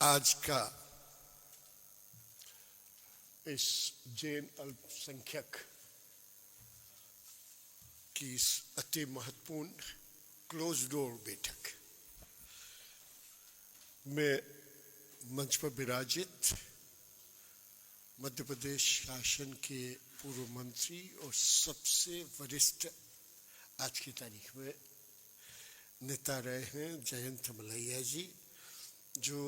आज का इस जैन अल्पसंख्यक की इस अति महत्वपूर्ण क्लोज डोर बैठक में मंच पर विराजित मध्य प्रदेश शासन के पूर्व मंत्री और सबसे वरिष्ठ आज की तारीख में नेता रहे हैं जयंत मलैया जी, जो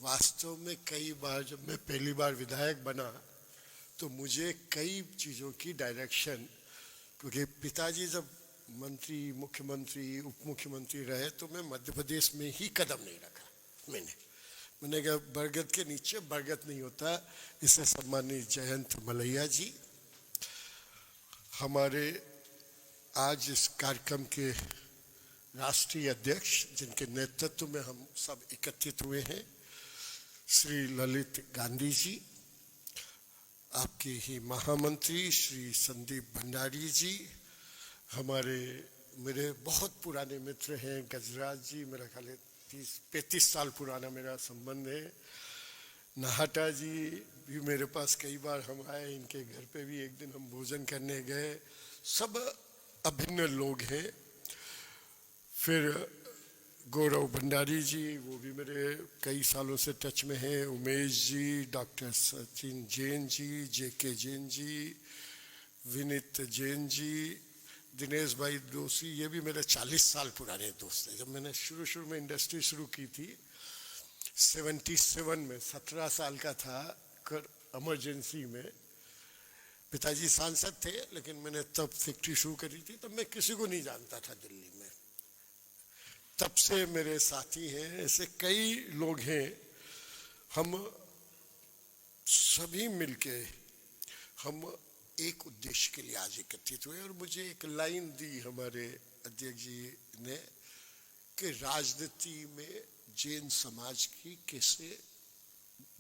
वास्तव में कई बार जब मैं पहली बार विधायक बना तो मुझे कई चीज़ों की डायरेक्शन, क्योंकि पिताजी जब मंत्री, मुख्यमंत्री, उप मुख्यमंत्री रहे तो मैं मध्य प्रदेश में ही कदम नहीं रखा। मैंने कहा बरगद के नीचे बरगद नहीं होता। इससे सम्मानित जयंत मलैया जी हमारे आज इस कार्यक्रम के राष्ट्रीय अध्यक्ष, जिनके नेतृत्व में हम सब एकत्रित हुए हैं, श्री ललित गांधी जी, आपके ही महामंत्री श्री संदीप भंडारी जी, मेरे बहुत पुराने मित्र हैं गजराज जी, मेरा ख्याल है 30-35 साल पुराना मेरा संबंध है। नाहटा जी भी मेरे पास कई बार हम आए, इनके घर पे भी एक दिन हम भोजन करने गए। सब अभिन्न लोग हैं। फिर गौरव भंडारी जी, वो भी मेरे कई सालों से टच में हैं। उमेश जी, डॉक्टर सचिन जैन जी, जेके जैन जी, विनीत जैन जी, दिनेश भाई दोषी, ये भी मेरे 40 साल पुराने दोस्त हैं। जब मैंने शुरू में इंडस्ट्री शुरू की थी 77 में, 17 साल का था, इमरजेंसी में, पिताजी सांसद थे लेकिन मैंने तब फैक्ट्री शुरू करी थी। तब मैं किसी को नहीं जानता था दिल्ली में। तब से मेरे साथी हैं, ऐसे कई लोग हैं। हम सभी मिलके हम एक उद्देश्य के लिए आज एकत्रित हुए और मुझे एक लाइन दी हमारे अध्यक्ष जी ने कि राजनीति में जैन समाज की कैसे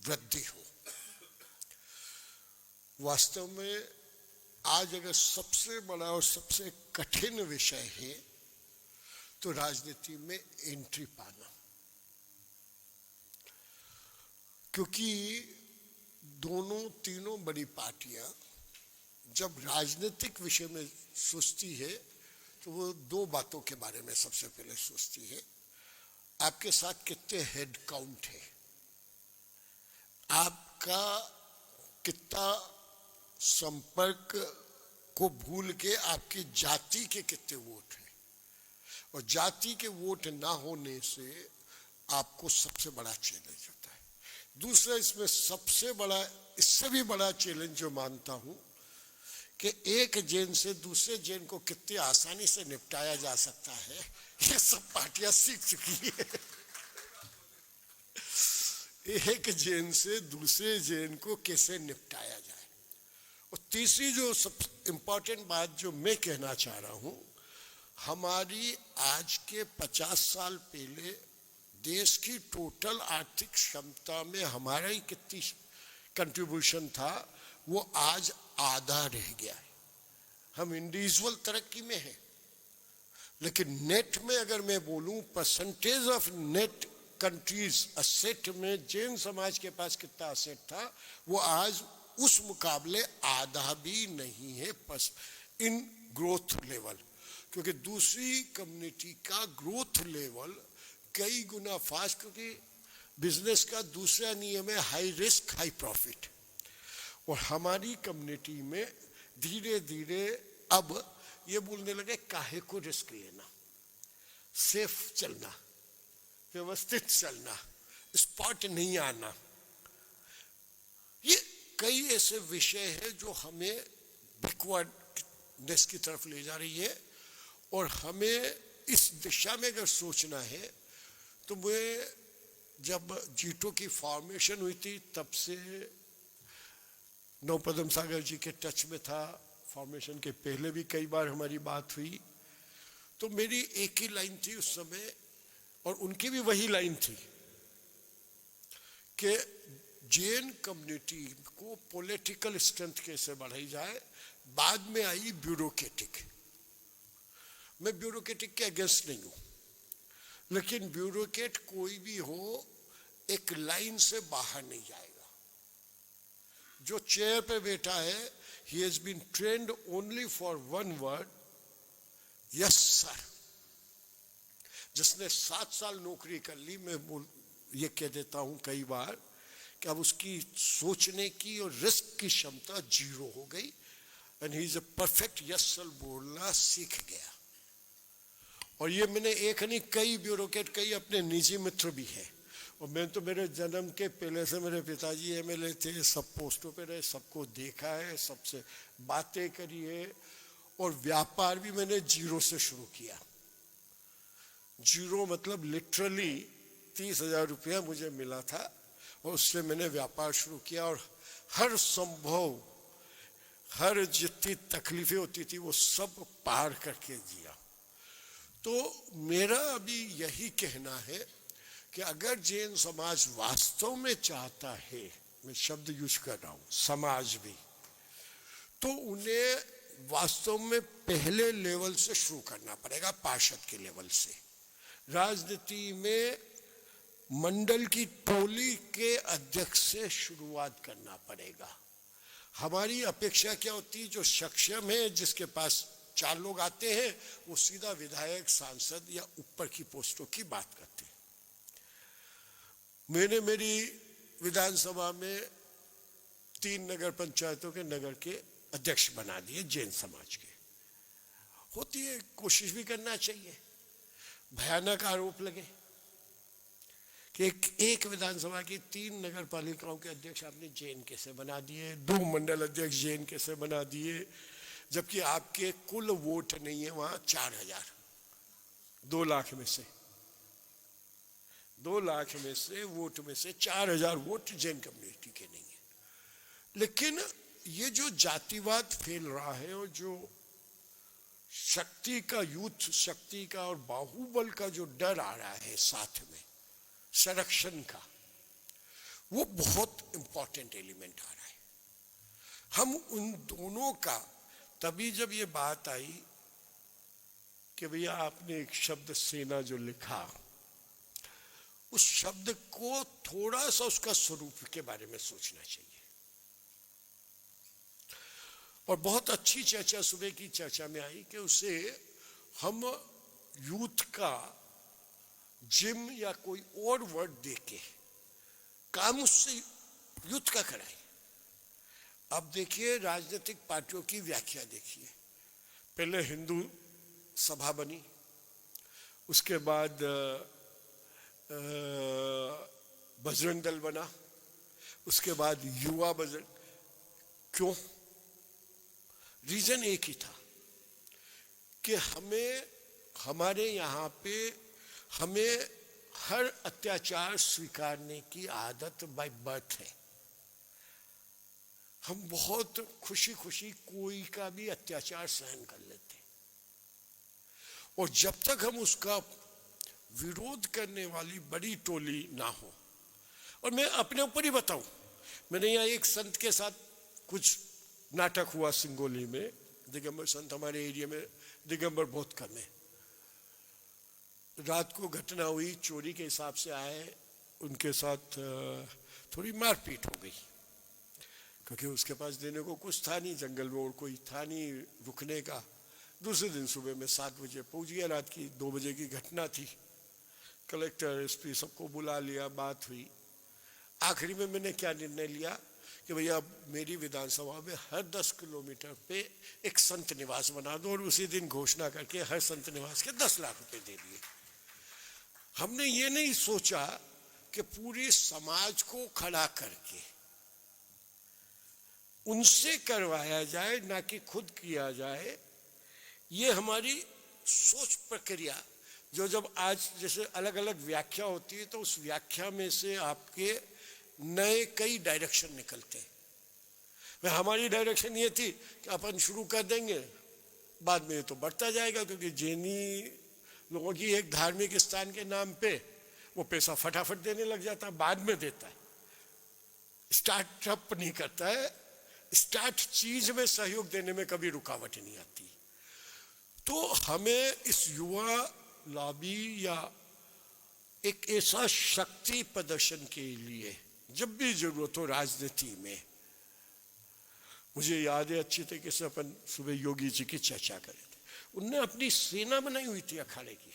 वृद्धि हो। वास्तव में आज अगर सबसे बड़ा और सबसे कठिन विषय है तो राजनीति में एंट्री पाना, क्योंकि तीनों बड़ी पार्टियां जब राजनीतिक विषय में सोचती है तो वो दो बातों के बारे में सबसे पहले सोचती है। आपके साथ कितने हेड काउंट है, आपका कितना संपर्क को भूल के आपकी जाति के कितने वोट हैं, और जाति के वोट ना होने से आपको सबसे बड़ा चैलेंज होता है। दूसरा, इसमें सबसे बड़ा, इससे भी बड़ा चैलेंज जो मानता हूं कि एक जैन से दूसरे जैन को कितनी आसानी से निपटाया जा सकता है, ये सब पार्टियां सीख चुकी है। एक जैन से दूसरे जैन को कैसे निपटाया जाए। और तीसरी जो सब इंपॉर्टेंट बात जो मैं कहना चाह रहा हूं, हमारी आज के 50 साल पहले देश की टोटल आर्थिक क्षमता में हमारा ही कितनी कंट्रीब्यूशन था, वो आज आधा रह गया है। हम इंडिविजुअल तरक्की में हैं, लेकिन नेट में अगर मैं बोलूं percentage of net countries asset में जैन समाज के पास कितना असेट था, वो आज उस मुकाबले आधा भी नहीं है इन ग्रोथ लेवल। क्योंकि दूसरी कम्युनिटी का ग्रोथ लेवल कई गुना फास्ट, क्योंकि बिजनेस का दूसरा नियम है हाई रिस्क हाई प्रॉफिट। और हमारी कम्युनिटी में धीरे धीरे अब ये बोलने लगे काहे को रिस्क लेना, सेफ चलना, व्यवस्थित चलना, स्पॉट नहीं आना। ये कई ऐसे विषय हैं जो हमें बैकवर्डनेस की तरफ ले जा रही है। और हमें इस दिशा में अगर सोचना है तो मैं जब जीटो की फॉर्मेशन हुई थी तब से नौपदम सागर जी के टच में था। फॉर्मेशन के पहले भी कई बार हमारी बात हुई, तो मेरी एक ही लाइन थी उस समय, और उनकी भी वही लाइन थी कि जैन कम्युनिटी को पॉलिटिकल स्ट्रेंथ कैसे बढ़ाई जाए। बाद में आई ब्यूरोक्रेटिक। मैं ब्यूरोक्रेटिक के अगेंस्ट नहीं हूं, लेकिन ब्यूरोक्रेट कोई भी हो, एक लाइन से बाहर नहीं जाएगा। जो चेयर पे बैठा है, he has been trained only for one word, yes sir। जिसने 7 साल नौकरी कर ली, मैं ये कह देता हूं कई बार कि अब उसकी सोचने की और रिस्क की क्षमता 0 हो गई, and he is a perfect yes sir बोलना सीख गया। और ये मैंने एक नहीं, कई ब्यूरोक्रेट, कई अपने निजी मित्र भी हैं। और मैं तो मेरे जन्म के पहले से, मेरे पिताजी एमएलए थे, सब पोस्टों पे रहे, सबको देखा है, सबसे बातें करी है। और व्यापार भी मैंने 0 से शुरू किया। 0 मतलब लिटरली 30,000 रुपया मुझे मिला था, और उससे मैंने व्यापार शुरू किया। और हर संभव, हर जितनी तकलीफें होती थी वो सब पार करके जिया। तो मेरा अभी यही कहना है कि अगर जैन समाज वास्तव में चाहता है, मैं शब्द यूज कर रहा हूं समाज भी, तो उन्हें वास्तव में पहले लेवल से शुरू करना पड़ेगा, पार्षद के लेवल से। राजनीति में मंडल की टोली के अध्यक्ष से शुरुआत करना पड़ेगा। हमारी अपेक्षा क्या होती है, जो सक्षम है, जिसके पास 4 लोग आते हैं, वो सीधा विधायक, सांसद या ऊपर की पोस्टों की बात करते हैं। मैंने मेरी विधानसभा में 3 नगर पंचायतों के नगर के अध्यक्ष बना दिए जैन समाज के। होती है, कोशिश भी करना चाहिए। भयानक आरोप लगे कि एक विधानसभा की 3 नगर पालिकाओं के अध्यक्ष आपने जैन कैसे बना दिए, 2 मंडल अध्यक्ष जैन कैसे बना दिए, जबकि आपके कुल वोट नहीं है वहां 4,000, 2 लाख में से 2 लाख में से वोट में से 4,000 वोट जैन कम्युनिटी के नहीं है। लेकिन ये जो जातिवाद फैल रहा है, और जो शक्ति का, यूथ शक्ति का और बाहुबल का जो डर आ रहा है साथ में, संरक्षण का, वो बहुत इंपॉर्टेंट एलिमेंट आ रहा है। हम उन दोनों का, तभी जब ये बात आई कि भैया आपने एक शब्द सेना जो लिखा, उस शब्द को थोड़ा सा उसका स्वरूप के बारे में सोचना चाहिए। और बहुत अच्छी चर्चा सुबह की चर्चा में आई कि उसे हम यूथ का जिम या कोई और वर्ड देके काम उससे यूथ का कराए। अब देखिए, राजनीतिक पार्टियों की व्याख्या देखिए। पहले हिंदू सभा बनी, उसके बाद बजरंग दल बना, उसके बाद युवा बजरंग। क्यों? रीजन एक ही था कि हमें, हमारे यहाँ पे हमें हर अत्याचार स्वीकारने की आदत बाय बर्थ है। हम बहुत खुशी खुशी कोई का भी अत्याचार सहन कर लेते, और जब तक हम उसका विरोध करने वाली बड़ी टोली ना हो। और मैं अपने ऊपर ही बताऊं, मैंने यहाँ एक संत के साथ कुछ नाटक हुआ सिंगोली में। दिगंबर संत हमारे एरिया में दिगंबर बहुत कम है। रात को घटना हुई, चोरी के हिसाब से आए, उनके साथ थोड़ी मारपीट हो गई, क्योंकि उसके पास देने को कुछ था नहीं, जंगल में और कोई था नहीं रुकने का। दूसरे दिन सुबह में 7 बजे पहुंच गया, रात की 2 बजे की घटना थी। कलेक्टर, एसपी सबको बुला लिया, बात हुई। आखिरी में मैंने क्या निर्णय लिया कि भैया मेरी विधानसभा में हर 10 किलोमीटर पे एक संत निवास बना दो, और उसी दिन घोषणा करके हर संत निवास के 10 लाख रुपए दे दिए। हमने ये नहीं सोचा कि पूरे समाज को खड़ा करके उनसे करवाया जाए, ना कि खुद किया जाए। ये हमारी सोच प्रक्रिया, जो जब आज जैसे अलग अलग व्याख्या होती है, तो उस व्याख्या में से आपके नए कई डायरेक्शन निकलते हैं। हमारी डायरेक्शन ये थी कि अपन शुरू कर देंगे, बाद में तो बढ़ता जाएगा, क्योंकि जैनी लोगों की एक धार्मिक स्थान के नाम पे वो पैसा फटाफट देने लग जाता है, बाद में देता है, स्टार्टअप नहीं करता है। स्टार्ट चीज में सहयोग देने में कभी रुकावट नहीं आती। तो हमें इस युवा लॉबी या एक ऐसा शक्ति प्रदर्शन के लिए जब भी जरूरत हो राजनीति में, मुझे याद है अच्छी तरीके से अपन सुबह योगी जी की चर्चा करे थे, उनने अपनी सेना बनाई हुई थी अखाड़े की।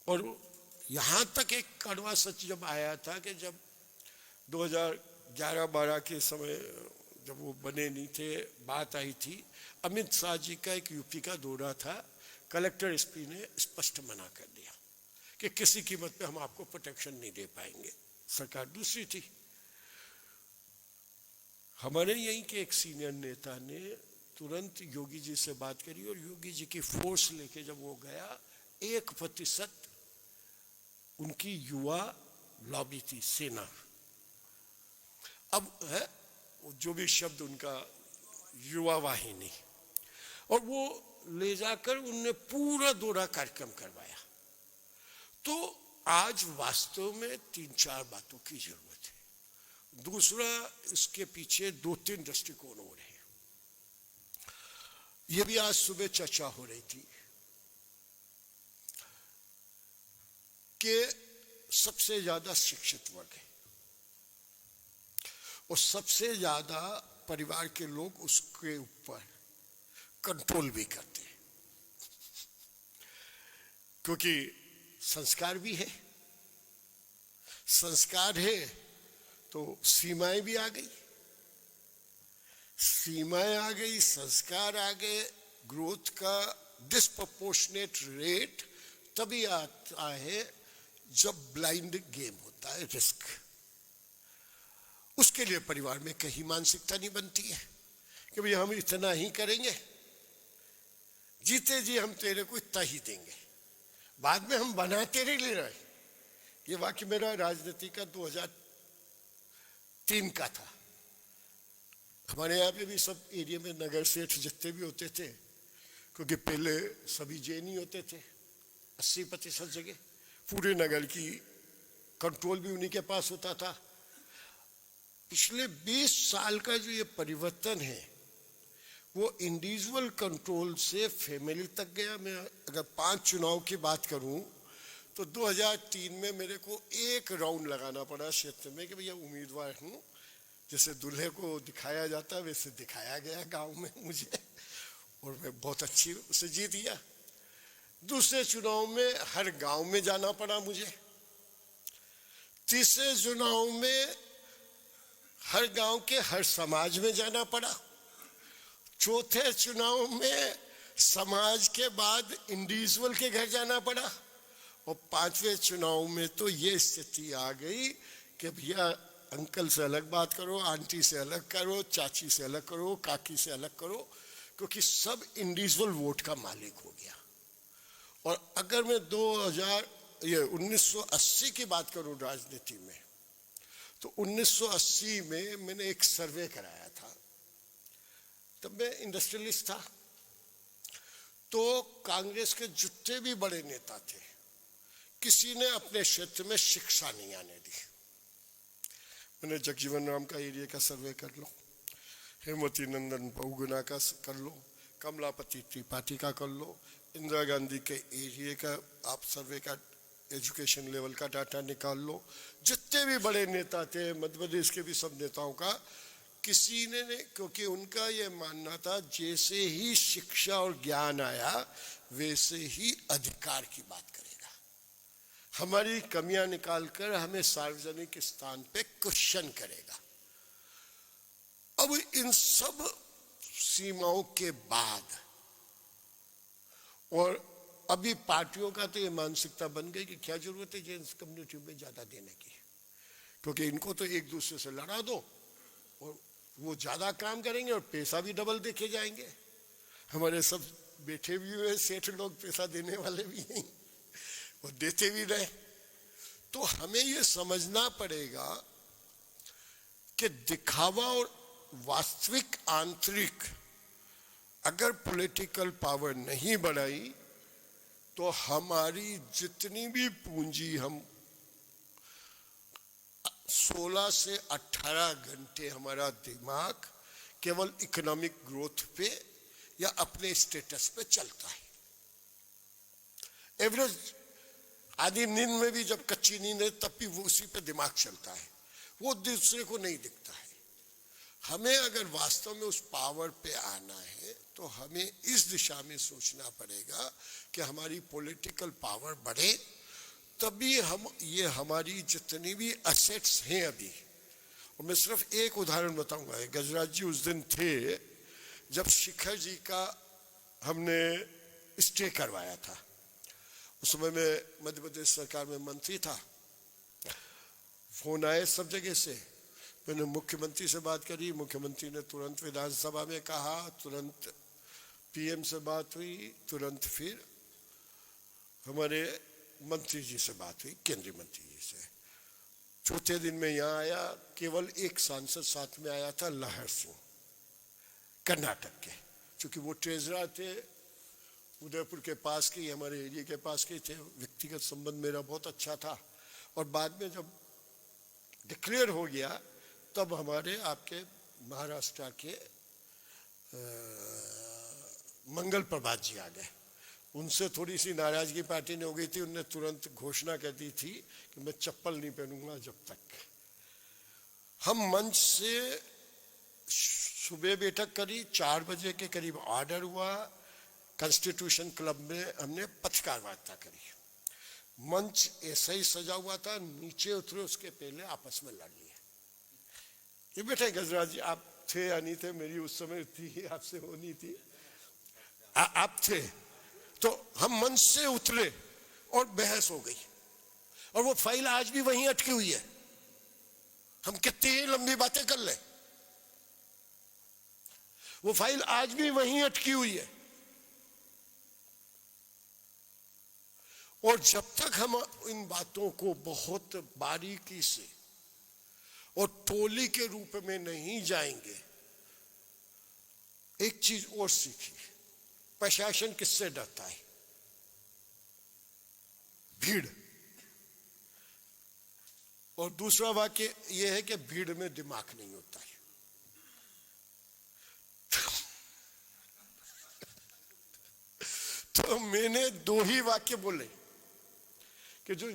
और यहां तक एक कड़वा सच जब आया था कि जब 2011-12 के समय जब वो बने नहीं थे, बात आई थी, अमित शाह जी का एक यूपी का दौरा था, कलेक्टर एसपी ने स्पष्ट मना कर दिया कि किसी कीमत पे हम आपको प्रोटेक्शन नहीं दे पाएंगे। सरकार दूसरी थी। हमारे यहीं के एक सीनियर नेता ने तुरंत योगी जी से बात करी और योगी जी की फोर्स लेके जब वो गया, 1% उनकी युवा लॉबी थी, सेना। अब है जो भी शब्द उनका, युवा वाहिनी, और वो ले जाकर उनने पूरा दौरा कार्यक्रम करवाया। तो आज वास्तव में 3-4 बातों की जरूरत है। दूसरा, इसके पीछे 2-3 दृष्टिकोण हो रहे हैं। ये भी आज सुबह चर्चा हो रही थी कि सबसे ज्यादा शिक्षित वर्ग है और सबसे ज्यादा परिवार के लोग उसके ऊपर कंट्रोल भी करते हैं, क्योंकि संस्कार भी है। संस्कार है तो सीमाएं भी आ गई, सीमाएं आ गई, संस्कार आ गए। ग्रोथ का डिस्प्रपोर्शनेट रेट तभी आता है जब ब्लाइंड गेम होता है, रिस्क। उसके लिए परिवार में कहीं मानसिकता नहीं बनती है कि भाई हम इतना ही करेंगे, जीते जी हम तेरे को इतना ही देंगे, बाद में हम बना तेरे लिए रहे। ये वाक्य मेरा राजनीति का 2003 का था। हमारे यहाँ पे भी सब एरिया में नगर सेठ जितने भी होते थे, क्योंकि पहले सभी जैन ही होते थे, 80% जगह पूरे नगर की कंट्रोल भी उन्हीं के पास होता था। पिछले 20 साल का जो ये परिवर्तन है वो इंडिविजुअल कंट्रोल से फैमिली तक गया। मैं अगर 5 चुनाव की बात करूं तो 2003 में मेरे को 1 राउंड लगाना पड़ा क्षेत्र में कि भैया उम्मीदवार हूं, जैसे दूल्हे को दिखाया जाता वैसे दिखाया गया गांव में मुझे, और मैं बहुत अच्छी उसे जीत गया। दूसरे चुनाव में हर गांव में जाना पड़ा मुझे। तीसरे चुनाव में हर गांव के हर समाज में जाना पड़ा। चौथे चुनाव में समाज के बाद इंडिविजुअल के घर जाना पड़ा। और 5वें चुनाव में तो ये स्थिति आ गई कि भैया अंकल से अलग बात करो, आंटी से अलग करो, चाची से अलग करो, काकी से अलग करो, क्योंकि सब इंडिविजुअल वोट का मालिक हो गया। और अगर मैं 1980 की बात करूं राजनीति में, तो 1980 में मैंने एक सर्वे कराया था, तब मैं इंडस्ट्रियलिस्ट था। तो कांग्रेस के जितने भी बड़े नेता थे, किसी ने अपने क्षेत्र में शिक्षा नहीं आने दी। मैंने जगजीवन राम का एरिया का सर्वे कर लो, हेमवती नंदन बहुगुणा का कर लो, कमलापति त्रिपाठी का कर लो, इंदिरा गांधी के एरिया का आप सर्वे का एजुकेशन लेवल का डाटा निकाल लो। जितने भी बड़े नेता थे मध्य प्रदेश के भी सब नेताओं का, किसी ने क्योंकि उनका ये मानना था जैसे ही शिक्षा और ज्ञान आया वैसे ही अधिकार की बात करेगा, हमारी कमियां निकालकर हमें सार्वजनिक स्थान पे क्वेश्चन करेगा। अब इन सब सीमाओं के बाद और अभी पार्टियों का तो ये मानसिकता बन गई कि क्या जरूरत है जेंट्स कम्युनिटी में ज्यादा देने की, क्योंकि इनको तो एक दूसरे से लड़ा दो और वो ज्यादा काम करेंगे और पैसा भी डबल देके जाएंगे। हमारे सब बैठे भी हुए सेठ लोग पैसा देने वाले भी हैं और देते भी रहे। तो हमें ये समझना पड़ेगा कि दिखावा और वास्तविक आंतरिक अगर पॉलिटिकल पावर नहीं बढ़ाई तो हमारी जितनी भी पूंजी हम 16 से 18 घंटे हमारा दिमाग केवल इकोनॉमिक ग्रोथ पे या अपने स्टेटस पे चलता है। एवरेज आधी नींद में भी जब कच्ची नींद है तब भी वो उसी पे दिमाग चलता है, वो दूसरे को नहीं दिखता है। हमें अगर वास्तव में उस पावर पे आना है तो हमें इस दिशा में सोचना पड़ेगा कि हमारी पॉलिटिकल पावर बढ़े, तभी हम ये हमारी जितनी भी असेट्स हैं अभी। और मैं सिर्फ एक उदाहरण बताऊंगा। गजराज जी उस दिन थे जब शिखर जी का हमने स्टे करवाया था। उस समय मैं मध्य प्रदेश सरकार में मंत्री था। फोन आए सब जगह से, मैंने मुख्यमंत्री से बात करी, मुख्यमंत्री ने तुरंत विधानसभा में कहा, तुरंत पीएम से बात हुई, तुरंत फिर हमारे मंत्री जी से बात हुई, केंद्रीय मंत्री जी से। चौथे दिन में यहाँ आया, केवल एक सांसद साथ में आया था, लहर सिंह, कर्नाटक के, क्योंकि वो ट्रेजरर थे, उदयपुर के पास के, हमारे एरिया के पास के थे। व्यक्तिगत संबंध मेरा बहुत अच्छा था। और बाद में जब डिक्लेयर हो गया तब हमारे आपके महाराष्ट्र के मंगल प्रभात जी आ गए। उनसे थोड़ी सी नाराजगी पार्टी ने हो गई थी। उनने तुरंत घोषणा कर दी थी कि मैं चप्पल नहीं पहनूंगा जब तक। हम मंच से सुबह बैठक करी, 4 बजे के करीब ऑर्डर हुआ। कॉन्स्टिट्यूशन क्लब में हमने पत्रकार वार्ता करी। मंच ऐसा ही सजा हुआ था, नीचे उतरे उसके पहले आपस में लड़ लिए। ये बेटे गजराज जी आप थे या नहीं थे, मेरी उस समय थी, आपसे होनी थी, आप थे। तो हम मंच से उतरे और बहस हो गई, और वो फाइल आज भी वहीं अटकी हुई है। हम कितनी लंबी बातें कर ले, वो फाइल आज भी वहीं अटकी हुई है। और जब तक हम इन बातों को बहुत बारीकी से और टोली के रूप में नहीं जाएंगे। एक चीज और सीखी, प्रशासन किससे डरता है? भीड़। और दूसरा वाक्य यह है कि भीड़ में दिमाग नहीं होता है। तो मैंने 2 ही वाक्य बोले कि जो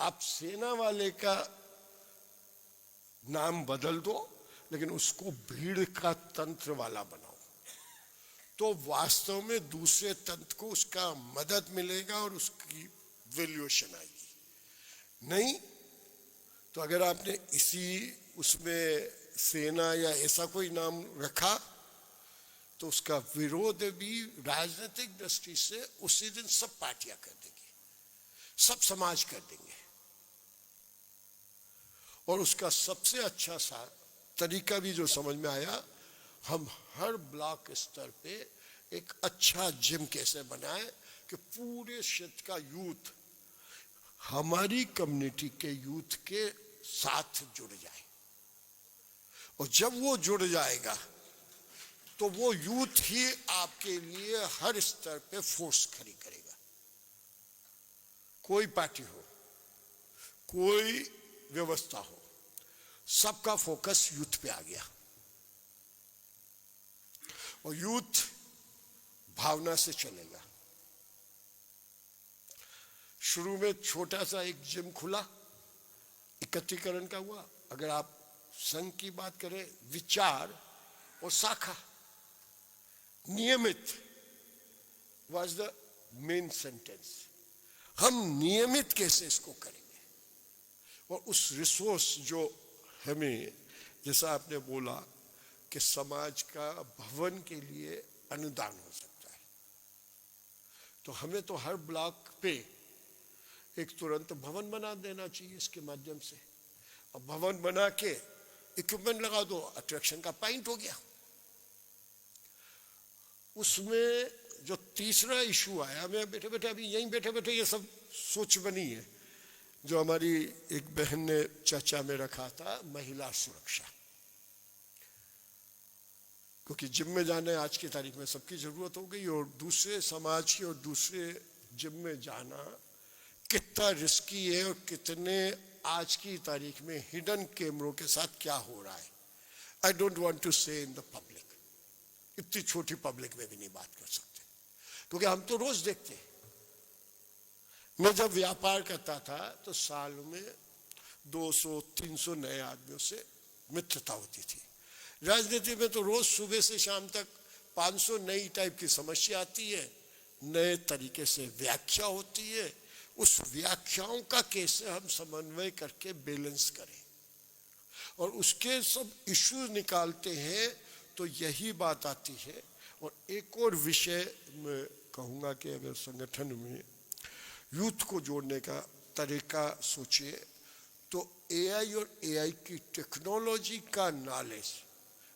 आप सेना वाले का नाम बदल दो, लेकिन उसको भीड़ का तंत्र वाला बनाओ, तो वास्तव में दूसरे तंत्र को उसका मदद मिलेगा और उसकी वैल्यूएशन आएगी। नहीं तो अगर आपने इसी उसमें सेना या ऐसा कोई नाम रखा तो उसका विरोध भी राजनीतिक दृष्टि से उसी दिन सब पार्टियां कर देंगी, सब समाज कर देंगे। और उसका सबसे अच्छा सा तरीका भी जो समझ में आया, हम हर ब्लॉक स्तर पे एक अच्छा जिम कैसे बनाए कि पूरे क्षेत्र का यूथ हमारी कम्युनिटी के यूथ के साथ जुड़ जाए। और जब वो जुड़ जाएगा तो वो यूथ ही आपके लिए हर स्तर पे फोर्स खड़ी करेगा। कोई पार्टी हो, कोई व्यवस्था हो, सबका फोकस यूथ पे आ गया। और यूथ भावना से चलेगा। शुरू में छोटा सा एक जिम खुला, एकत्रीकरण का हुआ। अगर आप संघ की बात करें, विचार और शाखा, नियमित वाज द मेन सेंटेंस। हम नियमित कैसे इसको करेंगे, और उस रिसोर्स जो हमें, जैसा आपने बोला कि समाज का भवन के लिए अनुदान हो सकता है, तो हमें तो हर ब्लॉक पे एक तुरंत भवन बना देना चाहिए इसके माध्यम से। और भवन बना के इक्विपमेंट लगा दो, अट्रैक्शन का पॉइंट हो गया। उसमें जो तीसरा इशू आया, मैं बैठे बैठे अभी यहीं बैठे बैठे ये सब सोच बनी है, जो हमारी एक बहन ने चर्चा में रखा था, महिला सुरक्षा। क्योंकि जिम में जाने आज की तारीख में सबकी जरूरत हो गई, और दूसरे समाज की और दूसरे जिम में जाना कितना रिस्की है, और कितने आज की तारीख में हिडन कैमरों के साथ क्या हो रहा है। आई डोंट वांट टू से इन द पब्लिक, इतनी छोटी पब्लिक में भी नहीं बात कर सकते, क्योंकि हम तो रोज देखते हैं। मैं जब व्यापार करता था तो साल में 200-300 नए आदमियों से मित्रता होती थी। राजनीति में तो रोज सुबह से शाम तक 500 नई टाइप की समस्या आती है, नए तरीके से व्याख्या होती है। उस व्याख्याओं का कैसे हम समन्वय करके बैलेंस करें और उसके सब इश्यूज निकालते हैं, तो यही बात आती है। और एक और विषय मैं कहूँगा कि अगर संगठन में यूथ को जोड़ने का तरीका सोचिए तो एआई और एआई की टेक्नोलॉजी का नॉलेज,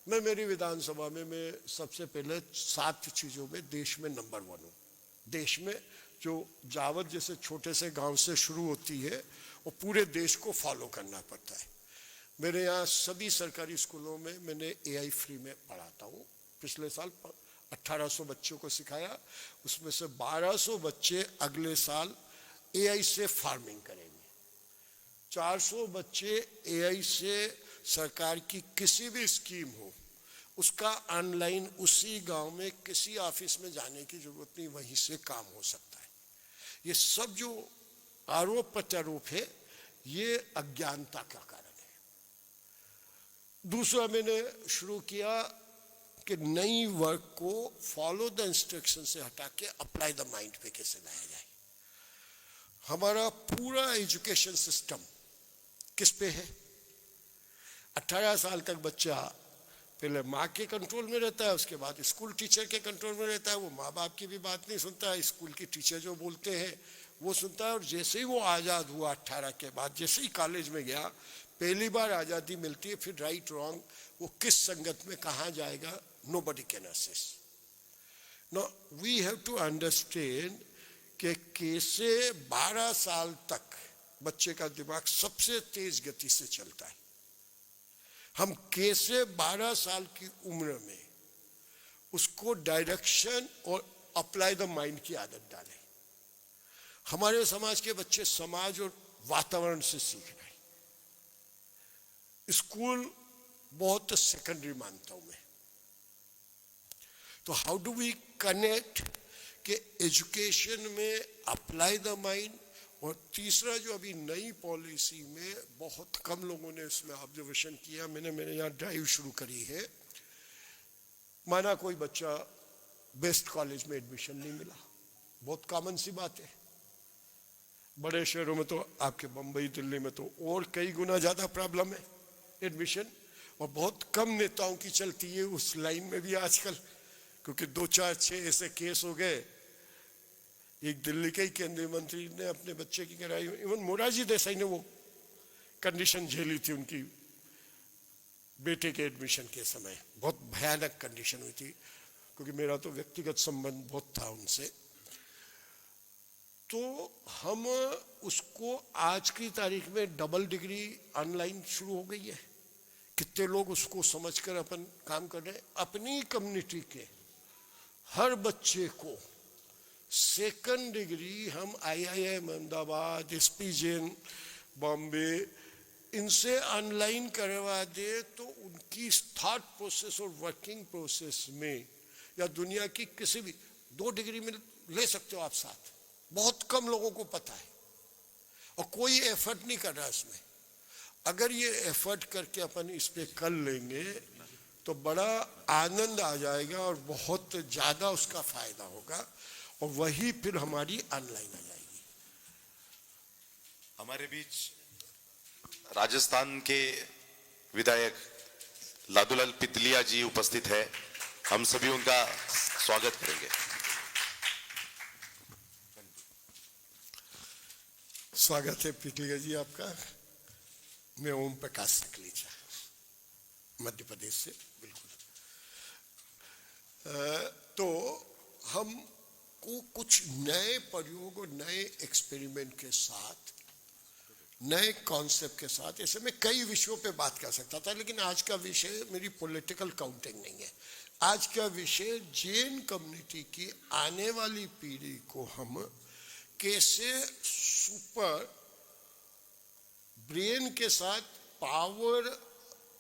मैं मेरी विधानसभा में मैं सबसे पहले 7 चीज़ों में देश में नंबर 1 हूँ। देश में जो जावत जैसे छोटे से गांव से शुरू होती है वो पूरे देश को फॉलो करना पड़ता है। मेरे यहाँ सभी सरकारी स्कूलों में मैंने एआई फ्री में पढ़ाता हूँ। पिछले साल 1800 बच्चों को सिखाया, उसमें से 1200 बच्चे अगले साल एआई से फार्मिंग करेंगे। 400 बच्चे एआई से सरकार की किसी भी स्कीम हो उसका ऑनलाइन उसी गांव में किसी ऑफिस में जाने की जरूरत नहीं, वहीं से काम हो सकता है। ये सब जो आरोप प्रत्यारोप है ये अज्ञानता का कारण है। दूसरा मैंने शुरू किया कि नई वर्क को फॉलो द इंस्ट्रक्शन से हटा के अप्लाई द माइंड पे कैसे लाया जाए। हमारा पूरा एजुकेशन सिस्टम किस पे है? 18 साल तक बच्चा पहले माँ के कंट्रोल में रहता है, उसके बाद स्कूल टीचर के कंट्रोल में रहता है। वो माँ बाप की भी बात नहीं सुनता है, स्कूल की टीचर जो बोलते हैं वो सुनता है। और जैसे ही वो आज़ाद हुआ 18 के बाद, जैसे ही कॉलेज में गया, पहली बार आज़ादी मिलती है, फिर राइट रॉन्ग वो किस संगत में कहाँ जाएगा, nobody can assess. Now we have to understand कि कैसे 12 साल तक बच्चे का दिमाग सबसे तेज गति से चलता है। हम कैसे 12 साल की उम्र में उसको डायरेक्शन और अप्लाई द माइंड की आदत डालें। हमारे समाज के बच्चे समाज और वातावरण से सीख रहे हैं। स्कूल बहुत सेकेंडरी मानता हूं मैं। तो हाउ डू वी कनेक्ट कि एजुकेशन में अप्लाई द माइंड। और तीसरा जो अभी नई पॉलिसी में बहुत कम लोगों ने इसमें ऑब्जर्वेशन किया, मैंने मेरे यहाँ ड्राइव शुरू करी है। माना कोई बच्चा बेस्ट कॉलेज में एडमिशन नहीं मिला, बहुत कॉमन सी बात है। बड़े शहरों में तो आपके बम्बई दिल्ली में तो और कई गुना ज़्यादा प्रॉब्लम है एडमिशन, और बहुत कम नेताओं की चलती है उस लाइन में भी आजकल, क्योंकि 2-4-6 ऐसे केस हो गए। एक दिल्ली के ही केंद्रीय मंत्री ने अपने बच्चे की कराई, इवन मोरारजी देसाई ने वो कंडीशन झेली थी उनकी बेटे के एडमिशन के समय। बहुत भयानक कंडीशन हुई थी, क्योंकि मेरा तो व्यक्तिगत संबंध बहुत था उनसे। तो हम उसको आज की तारीख में डबल डिग्री ऑनलाइन शुरू हो गई है। कितने लोग उसको समझकर अपन काम कर रहे हैं। अपनी कम्युनिटी के हर बच्चे को सेकंड डिग्री हम IIM अहमदाबाद, SP जैन बॉम्बे इनसे ऑनलाइन करवा दे, तो उनकी थॉट प्रोसेस और वर्किंग प्रोसेस में या दुनिया की किसी भी 2 डिग्री में ले सकते हो आप साथ। बहुत कम लोगों को पता है और कोई एफर्ट नहीं कर रहा इसमें। अगर ये एफर्ट करके अपन इस पे कर लेंगे तो बड़ा आनंद आ जाएगा और बहुत ज़्यादा उसका फायदा होगा, और वही फिर हमारी ऑनलाइन आ जाएगी। हमारे बीच राजस्थान के विधायक लादूलाल पितलिया जी उपस्थित है। हम सभी उनका स्वागत करेंगे। स्वागत है पितलिया जी आपका। मैं ओम प्रकाश सकलेचा, मध्य प्रदेश से बिल्कुल। तो हम को कुछ नए प्रयोग और नए एक्सपेरिमेंट के साथ, नए कॉन्सेप्ट के साथ, ऐसे मैं कई विषयों पे बात कर सकता था, लेकिन आज का विषय मेरी पॉलिटिकल काउंटिंग नहीं है। आज का विषय जैन कम्युनिटी की आने वाली पीढ़ी को हम कैसे सुपर ब्रेन के साथ पावर,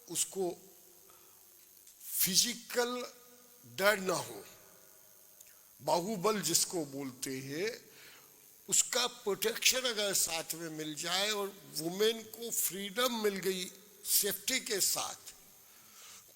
उसको फिजिकल डर ना हो, बाहुबल जिसको बोलते हैं, उसका प्रोटेक्शन अगर साथ में मिल जाए और वुमेन को फ्रीडम मिल गई सेफ्टी के साथ,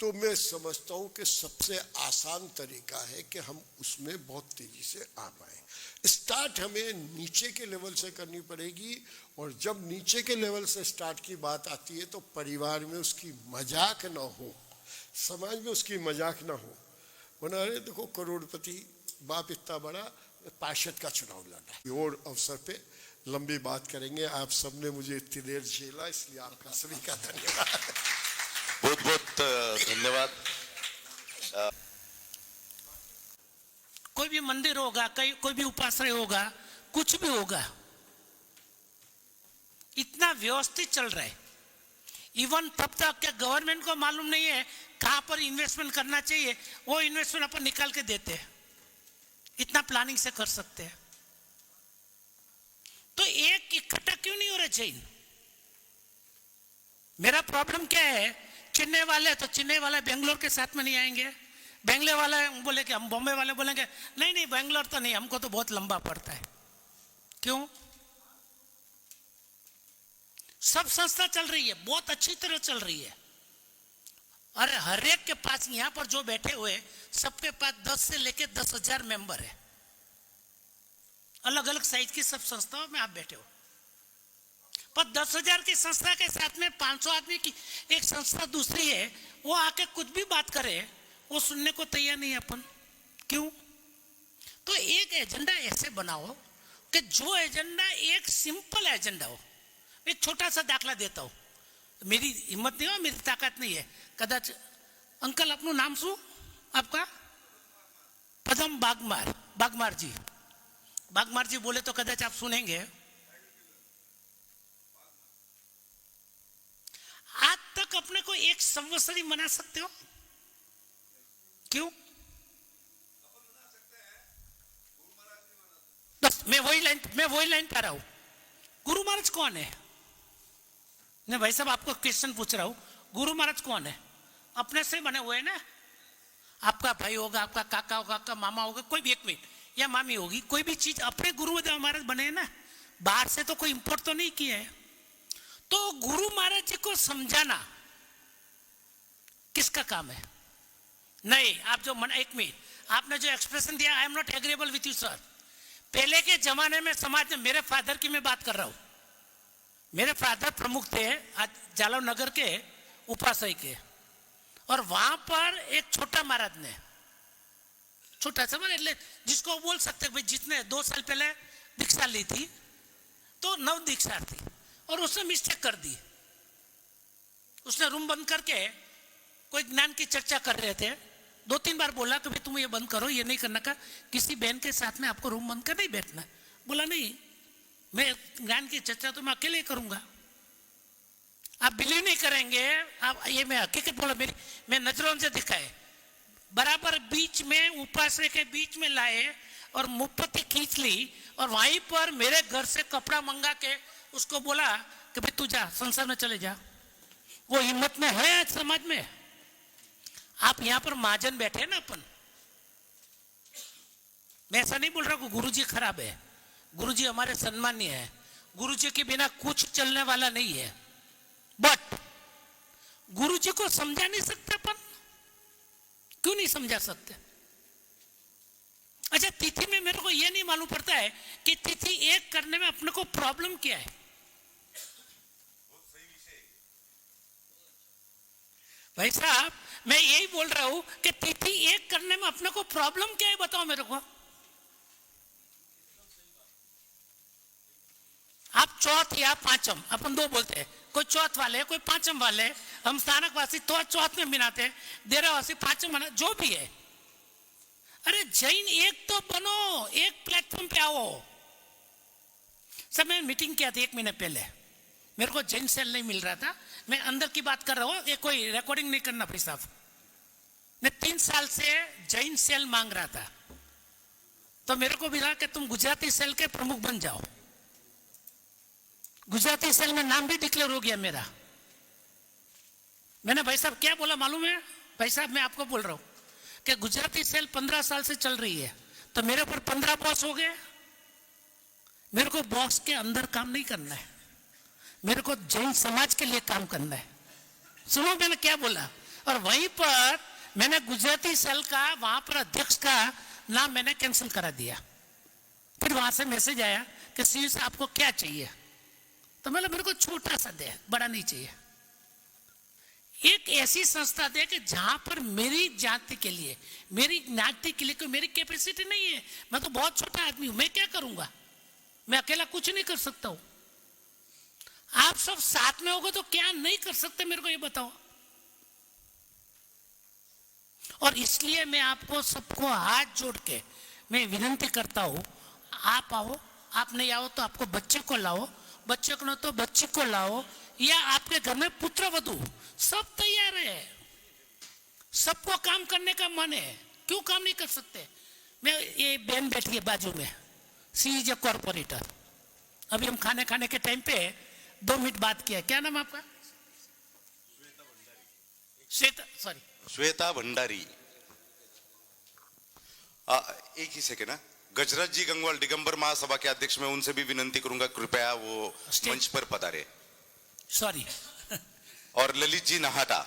तो मैं समझता हूं कि सबसे आसान तरीका है कि हम उसमें बहुत तेजी से आ पाए। स्टार्ट हमें नीचे के लेवल से करनी पड़ेगी, और जब नीचे के लेवल से स्टार्ट की बात आती है तो परिवार में उसकी मजाक ना हो, समाज में उसकी मजाक ना हो। वरना अरे देखो करोड़पति बाप इतना बड़ा, पार्षद का चुनाव लड़ा है। और अवसर पे लंबी बात करेंगे। आप सबने मुझे इतनी देर झेला, इसलिए आपका सभी का धन्यवाद। बहुत बहुत धन्यवाद। कोई भी मंदिर होगा, कोई भी उपाश्रय होगा, कुछ भी होगा, इतना व्यवस्थित चल रहा है। इवन तब तक के गवर्नमेंट को मालूम नहीं है कहां पर इन्वेस्टमेंट करना चाहिए, वो इन्वेस्टमेंट अपन निकाल के देते हैं। इतना प्लानिंग से कर सकते हैं। तो एक इकट्ठा क्यों नहीं हो रहे जैन? मेरा प्रॉब्लम क्या है, चेन्नई वाले तो चेन्नई वाले बेंगलोर के साथ में नहीं आएंगे, बेंगलोर वाले बोले कि हम, बॉम्बे वाले बोलेंगे नहीं नहीं बेंगलोर तो नहीं, हमको तो बहुत लंबा पड़ता है। क्यों? सब संस्था चल रही है, बहुत अच्छी तरह चल रही है, और हर एक के पास, यहां पर जो बैठे हुए सबके पास 10 से लेके 10,000 मेंबर है। अलग अलग साइज की सब संस्थाओं में आप बैठे हो, पर 10,000 की संस्था के साथ में 500 आदमी की एक संस्था दूसरी है, वो आके कुछ भी बात करे वो सुनने को तैयार नहीं है अपन। क्यों? तो एक एजेंडा ऐसे बनाओ कि जो एजेंडा एक सिंपल एजेंडा हो। एक छोटा सा दाखला देता हूं, मेरी हिम्मत नहीं हो, मेरी ताकत नहीं है कदाच। अंकल अपનું नाम શું आपका? पदम बागमार, बागमार जी। बागमार जी बोले तो कदाच आप सुनेंगे। आज तक अपने को एक संवत्सरी मना सकते हो? क्यों? बस मैं वही लाइन पा रहा हूं। गुरु महाराज कौन है? नहीं भाई साहब, आपको क्वेश्चन पूछ रहा हूं, गुरु महाराज कौन है? अपने से बने हुए हैं ना। आपका भाई होगा, आपका काका होगा, आपका मामा होगा, कोई भी, एक मिनट, या मामी होगी, कोई भी चीज अपने गुरु महाराज बने हैं ना, बाहर से तो कोई इंपोर्ट तो नहीं किया है। तो गुरु महाराज जी को समझाना किसका काम है? नहीं, आप जो एक मिनट, आपने जो एक्सप्रेशन दिया, I am not agreeable with you sir. पहले के जमाने में समाज में, मेरे फादर की मैं बात कर रहा हूं, मेरे फादर प्रमुख थे जालव नगर के उपासय के, और वहां पर एक छोटा महाराज ने, छोटा सा मतलब जिसको बोल सकते भाई, जितने 2 साल पहले दीक्षा ली थी, तो नव दीक्षार्थी, और उसने मिस्टेक कर दी। उसने रूम बंद करके कोई ज्ञान की चर्चा कर रहे थे, 2-3 बार बोला कि भाई तुम ये बंद करो, ये नहीं करना का, किसी बहन के साथ में आपको रूम बंद कर नहीं बैठना। बोला नहीं, मैं ज्ञान की चर्चा तो मैं अकेले ही करूंगा। आप बिलीव नहीं करेंगे, आप ये मैं हकीकत बोला, मेरी मैं नजरों से दिखाए, बराबर बीच में, उपाश्रय के बीच में लाए और मुफ्ती खींच ली, और वहीं पर मेरे घर से कपड़ा मंगा के उसको बोला कि भाई तू जा, संसार में चले जा। वो हिम्मत में है आज समाज में? आप यहां पर महाजन बैठे ना अपन, मैं ऐसा नहीं बोल रहा कि गुरुजी खराब है, गुरुजी हमारे सम्मानीय है, गुरुजी के बिना कुछ चलने वाला नहीं है, बट गुरुजी को समझा नहीं सकते अपन। क्यों नहीं समझा सकते? अच्छा, तिथि में मेरे को यह नहीं मालूम पड़ता है कि तिथि एक करने में अपने को प्रॉब्लम क्या है। भाई साहब, मैं यही बोल रहा हूं कि तिथि एक करने में अपने को प्रॉब्लम क्या है, बताओ मेरे को। आप चौथ या पांचम, अपन 2 बोलते हैं, कोई चौथ वाले, कोई पांचम वाले, हम स्थानकवासी तो चौथ में मिनाते, देरावासी पांचम मना, जो भी है। अरे जैन एक तो बनो, एक प्लेटफॉर्म पे आओ। सब मैं मीटिंग किया था 1 महीने पहले, मेरे को जैन सेल नहीं मिल रहा था, मैं अंदर की बात कर रहा हूं, ये कोई रिकॉर्डिंग नहीं करना भाई साहब। मैं 3 साल से जैन सेल मांग रहा था, तो मेरे को मिला कि तुम गुजराती सेल के प्रमुख बन जाओ। गुजराती सेल में नाम भी डिक्लेयर हो गया मेरा। मैंने भाई साहब क्या बोला मालूम है? भाई साहब मैं आपको बोल रहा हूं कि गुजराती सेल 15 साल से चल रही है, तो मेरे ऊपर 15 बॉस हो गए। मेरे को बॉक्स के अंदर काम नहीं करना है, मेरे को जैन समाज के लिए काम करना है। सुनो मैंने क्या बोला। और वहीं पर मैंने गुजराती सेल का वहां पर अध्यक्ष का नाम मैंने कैंसिल करा दिया। फिर वहां से मैसेज आया कि सीयू से आपको क्या चाहिए, तो मतलब मेरे को छोटा सा दे, बड़ा नहीं चाहिए। एक ऐसी संस्था दे कि जहां पर मेरी जाति के लिए, मेरी ज्ञाति के लिए कोई मेरी कैपेसिटी नहीं है। मैं तो बहुत छोटा आदमी हूं, मैं क्या करूंगा, मैं अकेला कुछ नहीं कर सकता हूं। आप सब साथ में होगे तो क्या नहीं कर सकते, मेरे को ये बताओ। और इसलिए मैं आपको सबको हाथ जोड़ के मैं विनती करता हूं, आप आओ, आप नहीं आओ तो आपको बच्चे को लाओ, बच्चे को ना तो बच्ची को लाओ, या आपके घर में पुत्र वधू सब तैयार है, सबको काम करने का मन है, क्यों काम नहीं कर सकते। मैं ये बहन बैठी है बाजू में, सी इज ए कॉर्पोरेटर। अभी हम खाने खाने के टाइम पे 2 मिनट बात किया। क्या नाम आपका? श्वेता भंडारी। एक ही सेकेंड ना, गजराज जी गंगवाल दिगंबर महासभा के अध्यक्ष, मैं उनसे भी विनंती करूंगा कृपया वो मंच पर पधारे। सॉरी। और ललित जी नाहटा,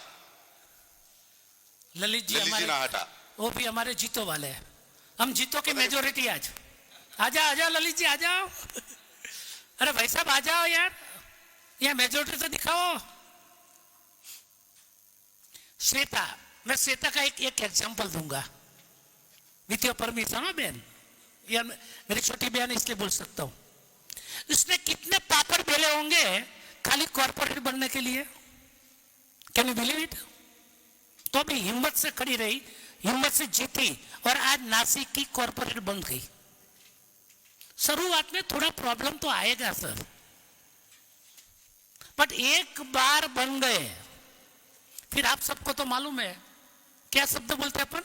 ललित जी नाहटा, वो भी हमारे जीतो वाले हैं, हम जीतो के मेजोरिटी आज। आजा आजा ललित जी आ जाओ। अरे भाई साहब आ जाओ यार, यह मेजोरिटी तो दिखाओ। श्वेता, मैं श्वेता का एक एग्जांपल दूंगा विथ योर परमिशन। हाँ बहन, यार मेरी छोटी बहन इसलिए बोल सकता हूं। उसने कितने पापड़ बेले होंगे खाली कॉर्पोरेट बनने के लिए, कैन यू बिलीव इट। तो भी हिम्मत से खड़ी रही, हिम्मत से जीती, और आज नासिक की कॉर्पोरेट बन गई। शुरुआत में थोड़ा प्रॉब्लम तो आएगा सर, बट एक बार बन गए फिर आप सबको तो मालूम है क्या शब्द बोलते अपन,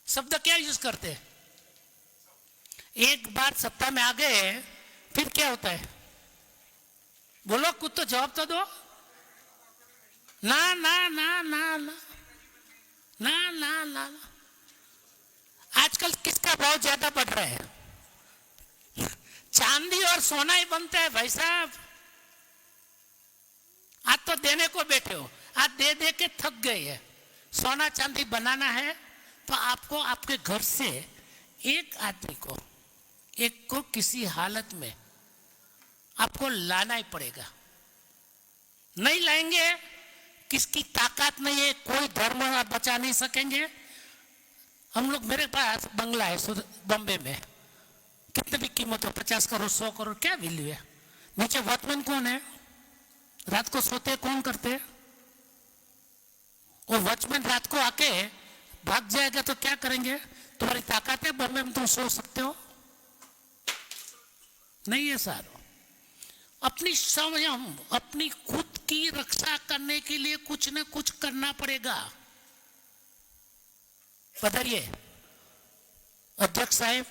शब्द क्या यूज करते हैं। एक बार सत्ता में आ गए फिर क्या होता है, बोलो कुछ तो जवाब तो दो। ना ना ना ना ना ना ना ना, आजकल किसका भाव ज्यादा बढ़ रहा है, चांदी और सोना ही बनता है भाई साहब। आज तो देने को बैठे हो, आज दे दे के थक गए है। सोना चांदी बनाना है तो आपको आपके घर से एक आदमी को, एक को किसी हालत में आपको लाना ही पड़ेगा। नहीं लाएंगे, किसकी ताकत नहीं है, कोई धर्म आप बचा नहीं सकेंगे। हम लोग, मेरे पास बंगला है बॉम्बे में, कितने भी कीमत हो, 50 करोड़ 100 करोड़, क्या वैल्यू है। नीचे वॉचमैन कौन है, रात को सोते कौन करते, और वॉचमैन रात को आके भाग जाएगा तो क्या करेंगे। तुम्हारी ताकत है बॉम्बे में, तुम सो सकते हो, नहीं है सर। अपनी स्वयं अपनी खुद की रक्षा करने के लिए कुछ न कुछ करना पड़ेगा। पधारिए अध्यक्ष साहब।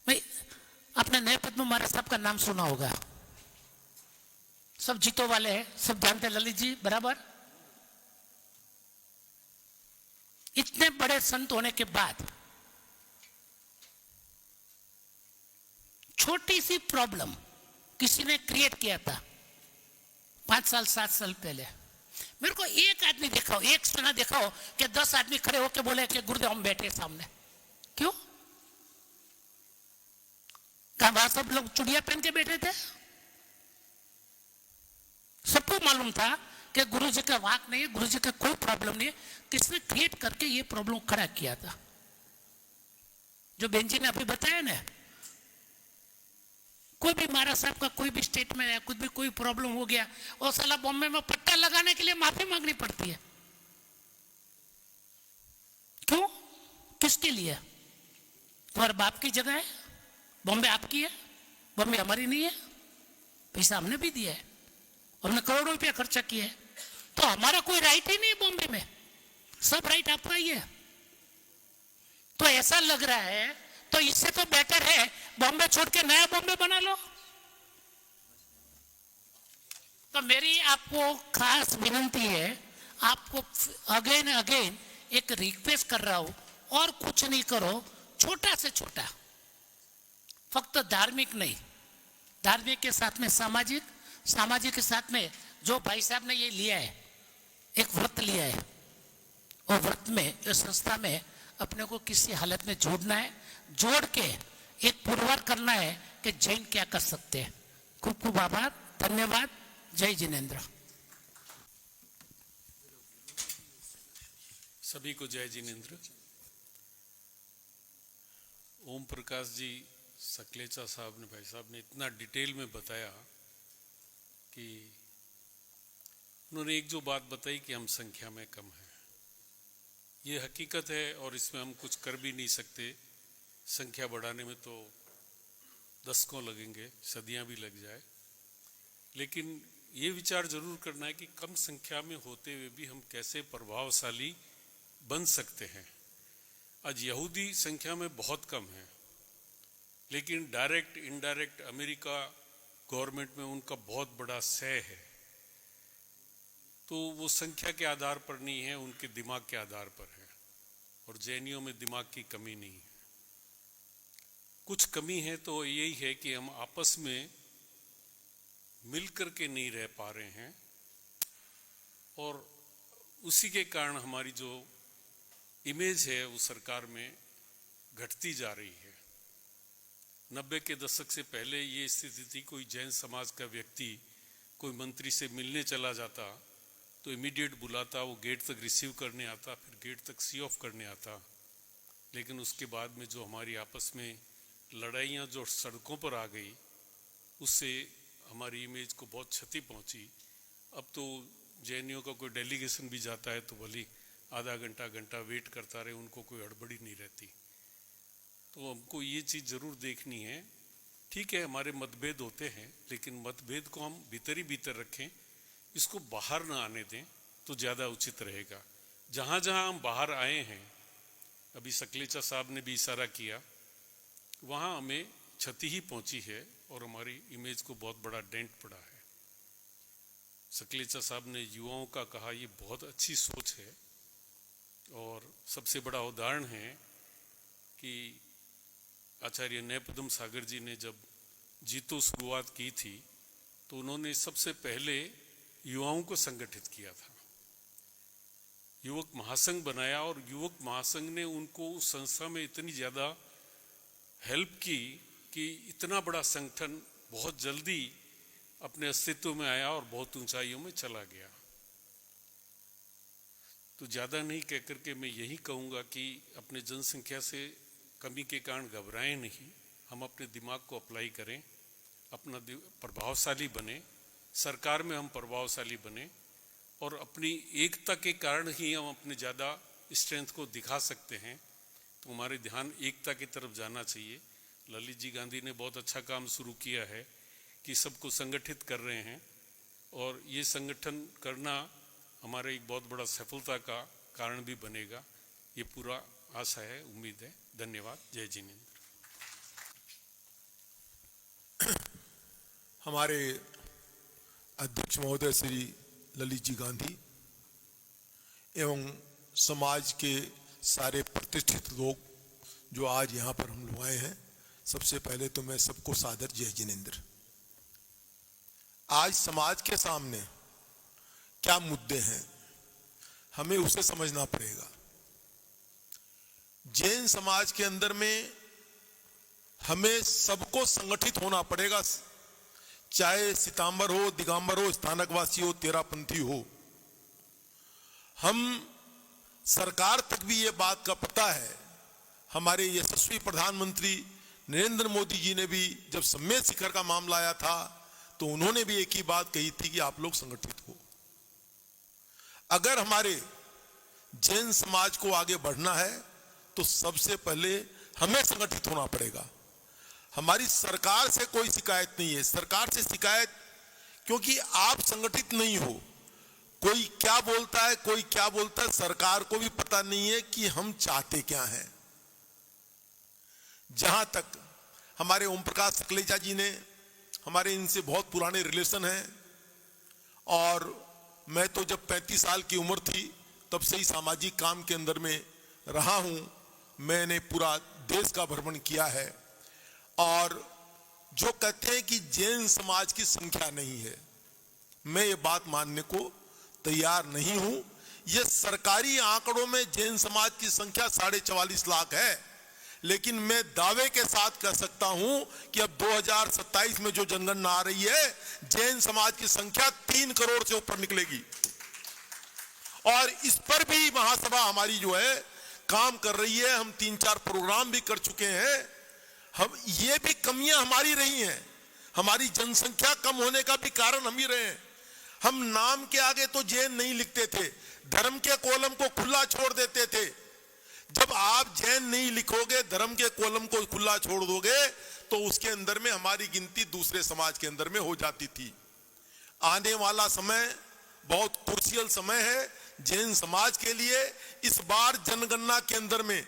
भाई आपने नए पद्म महाराज साहब का नाम सुना होगा, सब जीतो वाले हैं, सब जानते हैं। ललित जी बराबर, इतने बड़े संत होने के बाद छोटी सी प्रॉब्लम किसी ने क्रिएट किया था 5 साल 7 साल पहले। मेरे को एक आदमी दिखाओ, एक सुना दिखाओ कि 10 आदमी खड़े होके बोले कि गुरुदेव हम बैठे सामने, क्यों? क्या वहां सब लोग चुड़िया पहन के बैठे थे? सबको मालूम था कि गुरु जी का वाक नहीं है, गुरु जी का कोई प्रॉब्लम नहीं है। किसने क्रिएट करके ये प्रॉब्लम खड़ा किया था? जो बेन जी ने अभी बताया ना, कोई भी महाराज साहब का कोई भी स्टेट में कुछ भी कोई प्रॉब्लम हो गया, और साला बॉम्बे में पट्टा लगाने के लिए माफी मांगनी पड़ती है। क्यों? किसके लिए? तुम्हारे बाप की जगह है, बॉम्बे आपकी है, बॉम्बे हमारी नहीं है। पैसा हमने भी दिया है, हमने करोड़ों रुपया खर्चा किया है, तो हमारा कोई राइट ही नहीं है बॉम्बे में, सब राइट आपका ही है। तो ऐसा लग रहा है, तो इससे तो बेटर है बॉम्बे छोड़ के नया बॉम्बे बना लो। तो मेरी आपको खास विनती है, आपको अगेन अगेन एक रिक्वेस्ट कर रहा हूं, और कुछ नहीं करो, छोटा से छोटा फक्त धार्मिक नहीं, धार्मिक के साथ में सामाजिक, सामाजिक के साथ में जो भाई साहब ने ये लिया है, एक व्रत लिया है, और व्रत में इस संस्था में अपने को किसी हालत में जोड़ना है, जोड़ के एक पुरवार करना है कि जैन क्या कर सकते हैं। खूब खूब आभार, धन्यवाद। जय जिनेंद्र। सभी को जय जिनेंद्र। ओम प्रकाश जी सकलेचा साहब ने, भाई साहब ने इतना डिटेल में बताया कि उन्होंने एक जो बात बताई कि हम संख्या में कम हैं, ये हकीकत है और इसमें हम कुछ कर भी नहीं सकते। संख्या बढ़ाने में तो दशकों लगेंगे, सदियां भी लग जाए, लेकिन ये विचार जरूर करना है कि कम संख्या में होते हुए भी हम कैसे प्रभावशाली बन सकते हैं। आज यहूदी संख्या में बहुत कम है, लेकिन डायरेक्ट इनडायरेक्ट अमेरिका गवर्नमेंट में उनका बहुत बड़ा सह है। तो वो संख्या के आधार पर नहीं है, उनके दिमाग के आधार पर है। और जैनियों में दिमाग की कमी नहीं है। कुछ कमी है तो यही है कि हम आपस में मिलकर के नहीं रह पा रहे हैं, और उसी के कारण हमारी जो इमेज है वो सरकार में घटती जा रही है। 90 के दशक से पहले ये स्थिति थी, कोई जैन समाज का व्यक्ति कोई मंत्री से मिलने चला जाता तो इमीडिएट बुलाता, वो गेट तक रिसीव करने आता, फिर गेट तक सी ऑफ करने आता। लेकिन उसके बाद में जो हमारी आपस में लड़ाइयाँ जो सड़कों पर आ गई, उससे हमारी इमेज को बहुत क्षति पहुंची। अब तो जैनियों का कोई डेलीगेशन भी जाता है तो भली आधा घंटा वेट करता रहे, उनको कोई हड़बड़ी नहीं रहती। तो हमको ये चीज़ ज़रूर देखनी है। ठीक है, हमारे मतभेद होते हैं, लेकिन मतभेद को हम भीतर ही भीतर रखें, इसको बाहर ना आने दें तो ज़्यादा उचित रहेगा। जहाँ जहाँ हम बाहर आए हैं, अभी सकलेचा साहब ने भी इशारा किया, वहाँ हमें क्षति ही पहुँची है और हमारी इमेज को बहुत बड़ा डेंट पड़ा है। सकलेचा साहब ने युवाओं का कहा, ये बहुत अच्छी सोच है, और सबसे बड़ा उदाहरण है कि आचार्य नैपदम सागर जी ने जब जीतो शुरुआत की थी तो उन्होंने सबसे पहले युवाओं को संगठित किया था, युवक महासंघ बनाया, और युवक महासंघ ने उनको उस संस्था में इतनी ज़्यादा हेल्प की कि इतना बड़ा संगठन बहुत जल्दी अपने अस्तित्व में आया और बहुत ऊंचाइयों में चला गया। तो ज़्यादा नहीं कह करके मैं यही कहूँगा कि अपने जनसंख्या से कमी के कारण घबराएं नहीं, हम अपने दिमाग को अप्लाई करें, अपना प्रभावशाली बने, सरकार में हम प्रभावशाली बने, और अपनी एकता के कारण ही हम अपने ज़्यादा स्ट्रेंथ को दिखा सकते हैं। तो हमारे ध्यान एकता की तरफ जाना चाहिए। ललित जी गांधी ने बहुत अच्छा काम शुरू किया है कि सबको संगठित कर रहे हैं, और ये संगठन करना हमारे एक बहुत बड़ा सफलता का कारण भी बनेगा। ये पूरा आशा है, उम्मीद है। धन्यवाद। जय जिनेंद्र। हमारे अध्यक्ष महोदय श्री ललित जी गांधी एवं समाज के सारे प्रतिष्ठित लोग जो आज यहाँ पर हम लोग आए हैं, सबसे पहले तो मैं सबको सादर जय जिनेंद्र। आज समाज के सामने क्या मुद्दे हैं, हमें उसे समझना पड़ेगा। जैन समाज के अंदर में हमें सबको संगठित होना पड़ेगा, चाहे सितांबर हो, दिगंबर हो, स्थानकवासी हो, तेरापंथी हो। हम सरकार तक भी ये बात का पता है। हमारे यशस्वी प्रधानमंत्री नरेंद्र मोदी जी ने भी जब सम्मेद शिखर का मामला आया था तो उन्होंने भी एक ही बात कही थी कि आप लोग संगठित हो। अगर हमारे जैन समाज को आगे बढ़ना है तो सबसे पहले हमें संगठित होना पड़ेगा। हमारी सरकार से कोई शिकायत नहीं है, सरकार से शिकायत क्योंकि आप संगठित नहीं हो। कोई क्या बोलता है, कोई क्या बोलता है, सरकार को भी पता नहीं है कि हम चाहते क्या हैं। जहां तक हमारे ओम प्रकाश सकलेचा जी ने, हमारे इनसे बहुत पुराने रिलेशन हैं, और मैं तो जब 35 साल की उम्र थी तब से ही सामाजिक काम के अंदर में रहा हूं। मैंने पूरा देश का भ्रमण किया है, और जो कहते हैं कि जैन समाज की संख्या नहीं है, मैं ये बात मानने को तैयार नहीं हूं। ये सरकारी आंकड़ों में जैन समाज की संख्या 44.5 लाख है, लेकिन मैं दावे के साथ कह सकता हूं कि अब 2027 में जो जनगणना आ रही है, जैन समाज की संख्या 3 करोड़ से ऊपर निकलेगी। और इस पर भी महासभा हमारी जो है काम कर रही है। हम 3-4 प्रोग्राम भी कर चुके हैं। हम ये भी कमियां हमारी रही हैं, हमारी जनसंख्या कम होने का भी कारण हम ही रहे हैं। हम नाम के आगे तो जैन नहीं लिखते थे, धर्म के कॉलम को खुला छोड़ देते थे। जब आप जैन नहीं लिखोगे, धर्म के कॉलम को खुला छोड़ दोगे, तो उसके अंदर में हमारी गिनती दूसरे समाज के अंदर में हो जाती थी। आने वाला समय बहुत क्रूशियल समय है जैन समाज के लिए। इस बार जनगणना के अंदर में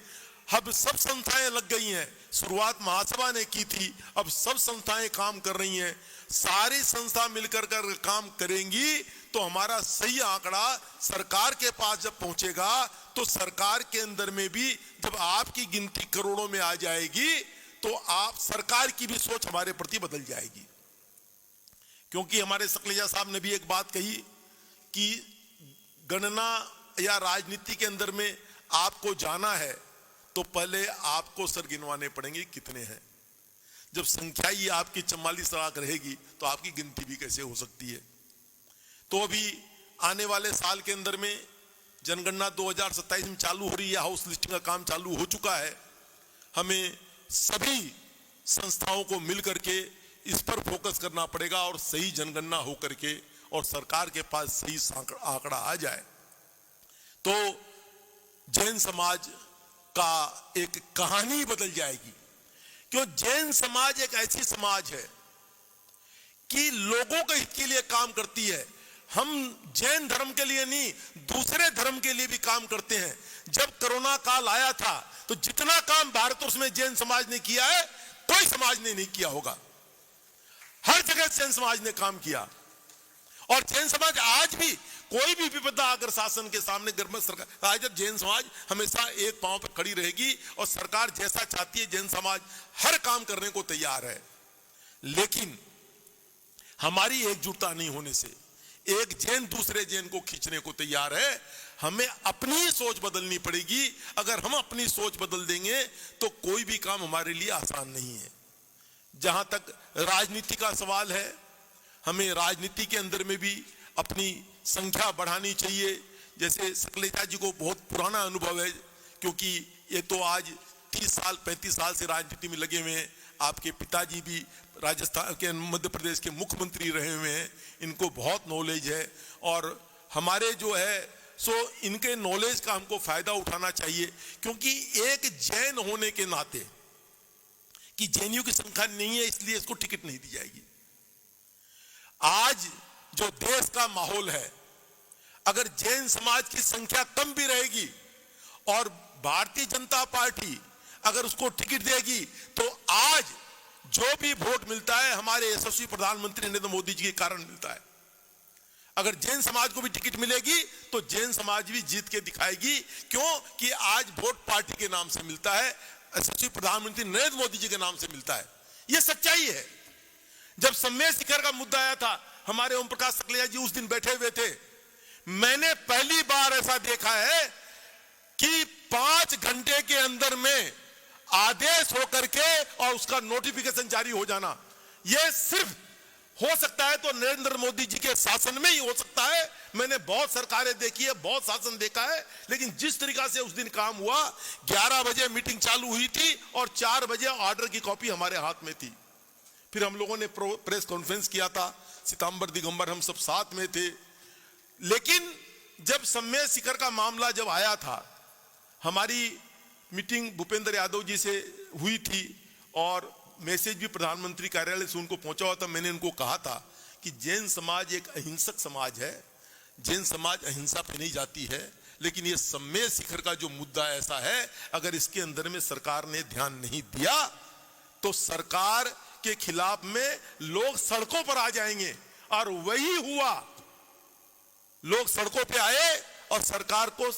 अब सब संस्थाएं लग गई हैं। शुरुआत महासभा ने की थी, अब सब संस्थाएं काम कर रही हैं। सारी संस्था मिलकर कर काम करेंगी तो हमारा सही आंकड़ा सरकार के पास जब पहुंचेगा, तो सरकार के अंदर में भी जब आपकी गिनती करोड़ों में आ जाएगी, तो आप सरकार की भी सोच हमारे प्रति बदल जाएगी। क्योंकि हमारे सकलेजा साहब ने भी एक बात कही कि गणना या राजनीति के अंदर में आपको जाना है तो पहले आपको सर गिनवाने पड़ेंगे कितने हैं। जब संख्या ही आपकी 44 लाख रहेगी तो आपकी गिनती भी कैसे हो सकती है। तो अभी आने वाले साल के अंदर में जनगणना 2027 में चालू हो रही है, हाउस लिस्टिंग का काम चालू हो चुका है। हमें सभी संस्थाओं को मिल करके इस पर फोकस करना पड़ेगा और सही जनगणना हो करके और सरकार के पास सही आंकड़ा आ जाए तो जैन समाज का एक कहानी बदल जाएगी। क्यों जैन समाज एक ऐसी समाज है कि लोगों के हित के लिए काम करती है। हम जैन धर्म के लिए नहीं, दूसरे धर्म के लिए भी काम करते हैं। जब कोरोना काल आया था तो जितना काम भारतवर्ष में जैन समाज ने किया है, कोई समाज ने नहीं किया होगा। हर जगह जैन समाज ने काम किया। और जैन समाज आज भी कोई भी विपदा अगर शासन के सामने गर्म सरकार, आज जैन समाज हमेशा एक पांव पर खड़ी रहेगी और सरकार जैसा चाहती है जैन समाज हर काम करने को तैयार है। लेकिन हमारी एकजुटता नहीं होने से एक जैन दूसरे जैन को खींचने को तैयार है। हमें अपनी सोच बदलनी पड़ेगी। अगर हम अपनी सोच बदल देंगे तो कोई भी काम हमारे लिए आसान नहीं है। जहां तक राजनीति का सवाल है, हमें राजनीति के अंदर में भी अपनी संख्या बढ़ानी चाहिए। जैसे सकलेजा जी को बहुत पुराना अनुभव है, क्योंकि ये तो आज 30 साल 35 साल से राजनीति में लगे हुए हैं। आपके पिताजी भी राजस्थान के मध्य प्रदेश के मुख्यमंत्री रहे हुए हैं, इनको बहुत नॉलेज है। और हमारे जो है सो इनके नॉलेज का हमको फायदा उठाना चाहिए। क्योंकि एक जैन होने के नाते कि जैनियों की संख्या नहीं है इसलिए इसको टिकट नहीं दी जाएगी। आज जो देश का माहौल है, अगर जैन समाज की संख्या कम भी रहेगी और भारतीय जनता पार्टी अगर उसको टिकट देगी, तो आज जो भी वोट मिलता है हमारे यशस्वी प्रधानमंत्री नरेंद्र मोदी जी के कारण मिलता है। अगर जैन समाज को भी टिकट मिलेगी तो जैन समाज भी जीत के दिखाएगी। क्यों कि आज वोट पार्टी के नाम से मिलता है, यशस्वी प्रधानमंत्री नरेंद्र मोदी जी के नाम से मिलता है। यह सच्चाई है। जब सम्मेलन शिखर का मुद्दा आया था, हमारे ओम प्रकाश सकलेजा जी उस दिन बैठे हुए थे। मैंने पहली बार ऐसा देखा है कि 5 घंटे के अंदर में आदेश होकर के और उसका नोटिफिकेशन जारी हो जाना, यह सिर्फ हो सकता है तो नरेंद्र मोदी जी के शासन में ही हो सकता है। मैंने बहुत सरकारें देखी है, बहुत शासन देखा है, लेकिन जिस तरीका से उस दिन काम हुआ, 11 बजे मीटिंग चालू हुई थी और 4 बजे ऑर्डर की कॉपी हमारे हाथ में थी। फिर हम लोगों ने प्रेस कॉन्फ्रेंस किया था, सितंबर दिगंबर हम सब साथ में थे। लेकिन जब सम्मेलन शिखर का मामला जब आया था, हमारी मीटिंग भूपेंद्र यादव जी से हुई थी और मैसेज भी प्रधानमंत्री कार्यालय से उनको पहुंचा हुआ था। मैंने उनको कहा था कि जैन समाज एक अहिंसक समाज है, जैन समाज अहिंसा पे नहीं जाती है, लेकिन ये सम्मेलन शिखर का जो मुद्दा ऐसा है, अगर इसके अंदर में सरकार ने ध्यान नहीं दिया तो सरकार के खिलाफ में लोग सड़कों पर आ जाएंगे। और वही हुआ, लोग सड़कों पे आए और सरकार को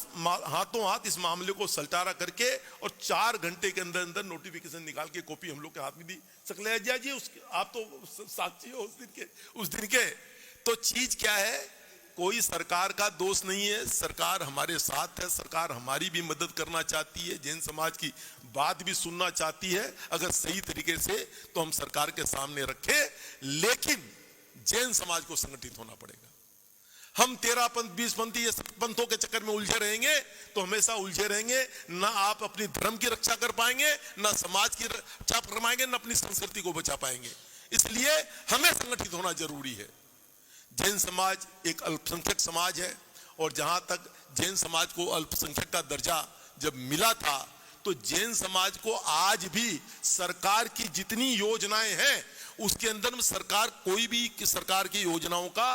हाथों हाथ इस मामले को सलटारा करके और 4 घंटे के अंदर अंदर नोटिफिकेशन निकाल के कॉपी हम लोग के हाथ में दी। सकलैया जी आप तो साक्षी हो उस दिन के। तो चीज क्या है, कोई सरकार का दोष नहीं है, सरकार हमारे साथ है, सरकार हमारी भी मदद करना चाहती है, जैन समाज की बात भी सुनना चाहती है। अगर सही तरीके से तो हम सरकार के सामने रखें, लेकिन जैन समाज को संगठित होना पड़ेगा। हम 13 पंथ 20 पंथी ये पंथों के चक्कर में उलझे रहेंगे तो हमेशा उलझे रहेंगे। ना आप अपनी धर्म की रक्षा कर पाएंगे, ना समाज की रक्षा कर पाएंगे, ना अपनी संस्कृति को बचा पाएंगे। इसलिए हमें संगठित होना जरूरी है। जैन समाज एक अल्पसंख्यक समाज है और जहां तक जैन समाज को अल्पसंख्यक का दर्जा जब मिला था तो जैन समाज को आज भी सरकार की जितनी योजनाएं हैं उसके अंदर में सरकार कोई भी सरकार की योजनाओं का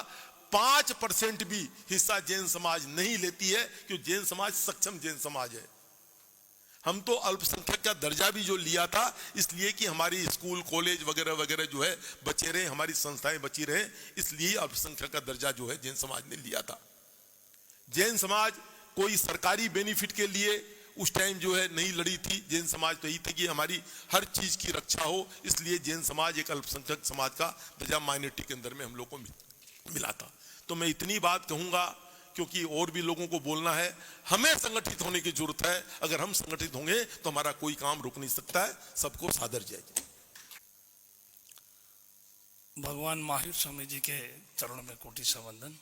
5% भी हिस्सा जैन समाज नहीं लेती है, क्योंकि जैन समाज सक्षम जैन समाज है। हम तो अल्पसंख्यक का दर्जा भी जो लिया था इसलिए कि हमारी स्कूल कॉलेज वगैरह वगैरह जो है बचे रहे, हमारी संस्थाएं बची रहे, इसलिए अल्पसंख्यक का दर्जा जो है जैन समाज ने लिया था। जैन समाज कोई सरकारी बेनिफिट के लिए उस टाइम जो है नहीं लड़ी थी। जैन समाज तो यही थी कि हमारी हर चीज की रक्षा हो, इसलिए जैन समाज एक अल्पसंख्यक समाज का दर्जा माइनॉरिटी के अंदर में हम लोग को मिला था। तो मैं इतनी बात कहूंगा क्योंकि और भी लोगों को बोलना है। हमें संगठित होने की जरूरत है। अगर हम संगठित होंगे तो हमारा कोई काम रुक नहीं सकता है। सबको सादर जय। भगवान महावीर स्वामी जी के चरणों में कोटि सा वंदन।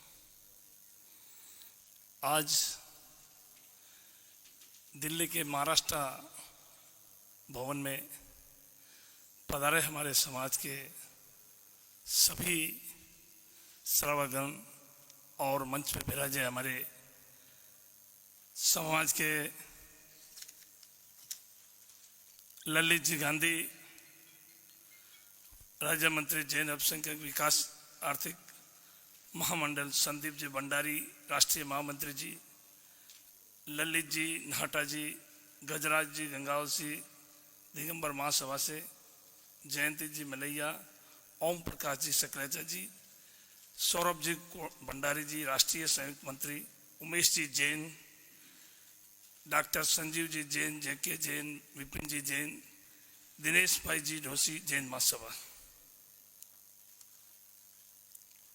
आज दिल्ली के महाराष्ट्र भवन में पधारे हमारे समाज के सभी श्रवगण और मंच पे विराजे हमारे समाज के ललित जी गांधी, राज्य मंत्री जैन अल्पसंख्यक विकास आर्थिक महामंडल, संदीप जी भंडारी राष्ट्रीय महामंत्री जी, ललित जी नाटा जी, गजराज जी गंगावल जी दिगंबर महासभा से, जयंती जी मलैया, ओम प्रकाश जी सकलेचा जी, सौरभ जी भंडारी जी राष्ट्रीय संयुक्त मंत्री, उमेश जी जैन, डॉक्टर संजीव जी जैन, जेके जैन, विपिन जी जैन, दिनेश भाई जी ढोसी जैन महासभा।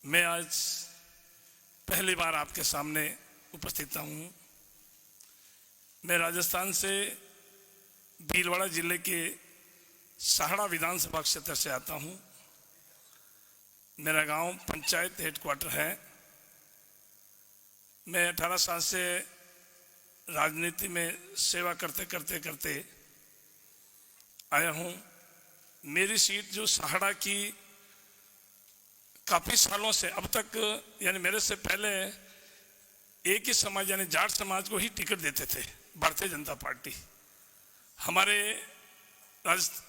मैं आज पहली बार आपके सामने उपस्थित हूँ। मैं राजस्थान से भीलवाड़ा जिले के सहाड़ा विधानसभा क्षेत्र से आता हूँ। मेरा गांव पंचायत हेडक्वार्टर है। मैं 18 साल से राजनीति में सेवा करते करते करते आया हूँ। मेरी सीट जो सहाड़ा की काफ़ी सालों से अब तक, यानी मेरे से पहले एक ही समाज यानी जाट समाज को ही टिकट देते थे, भारतीय जनता पार्टी। हमारे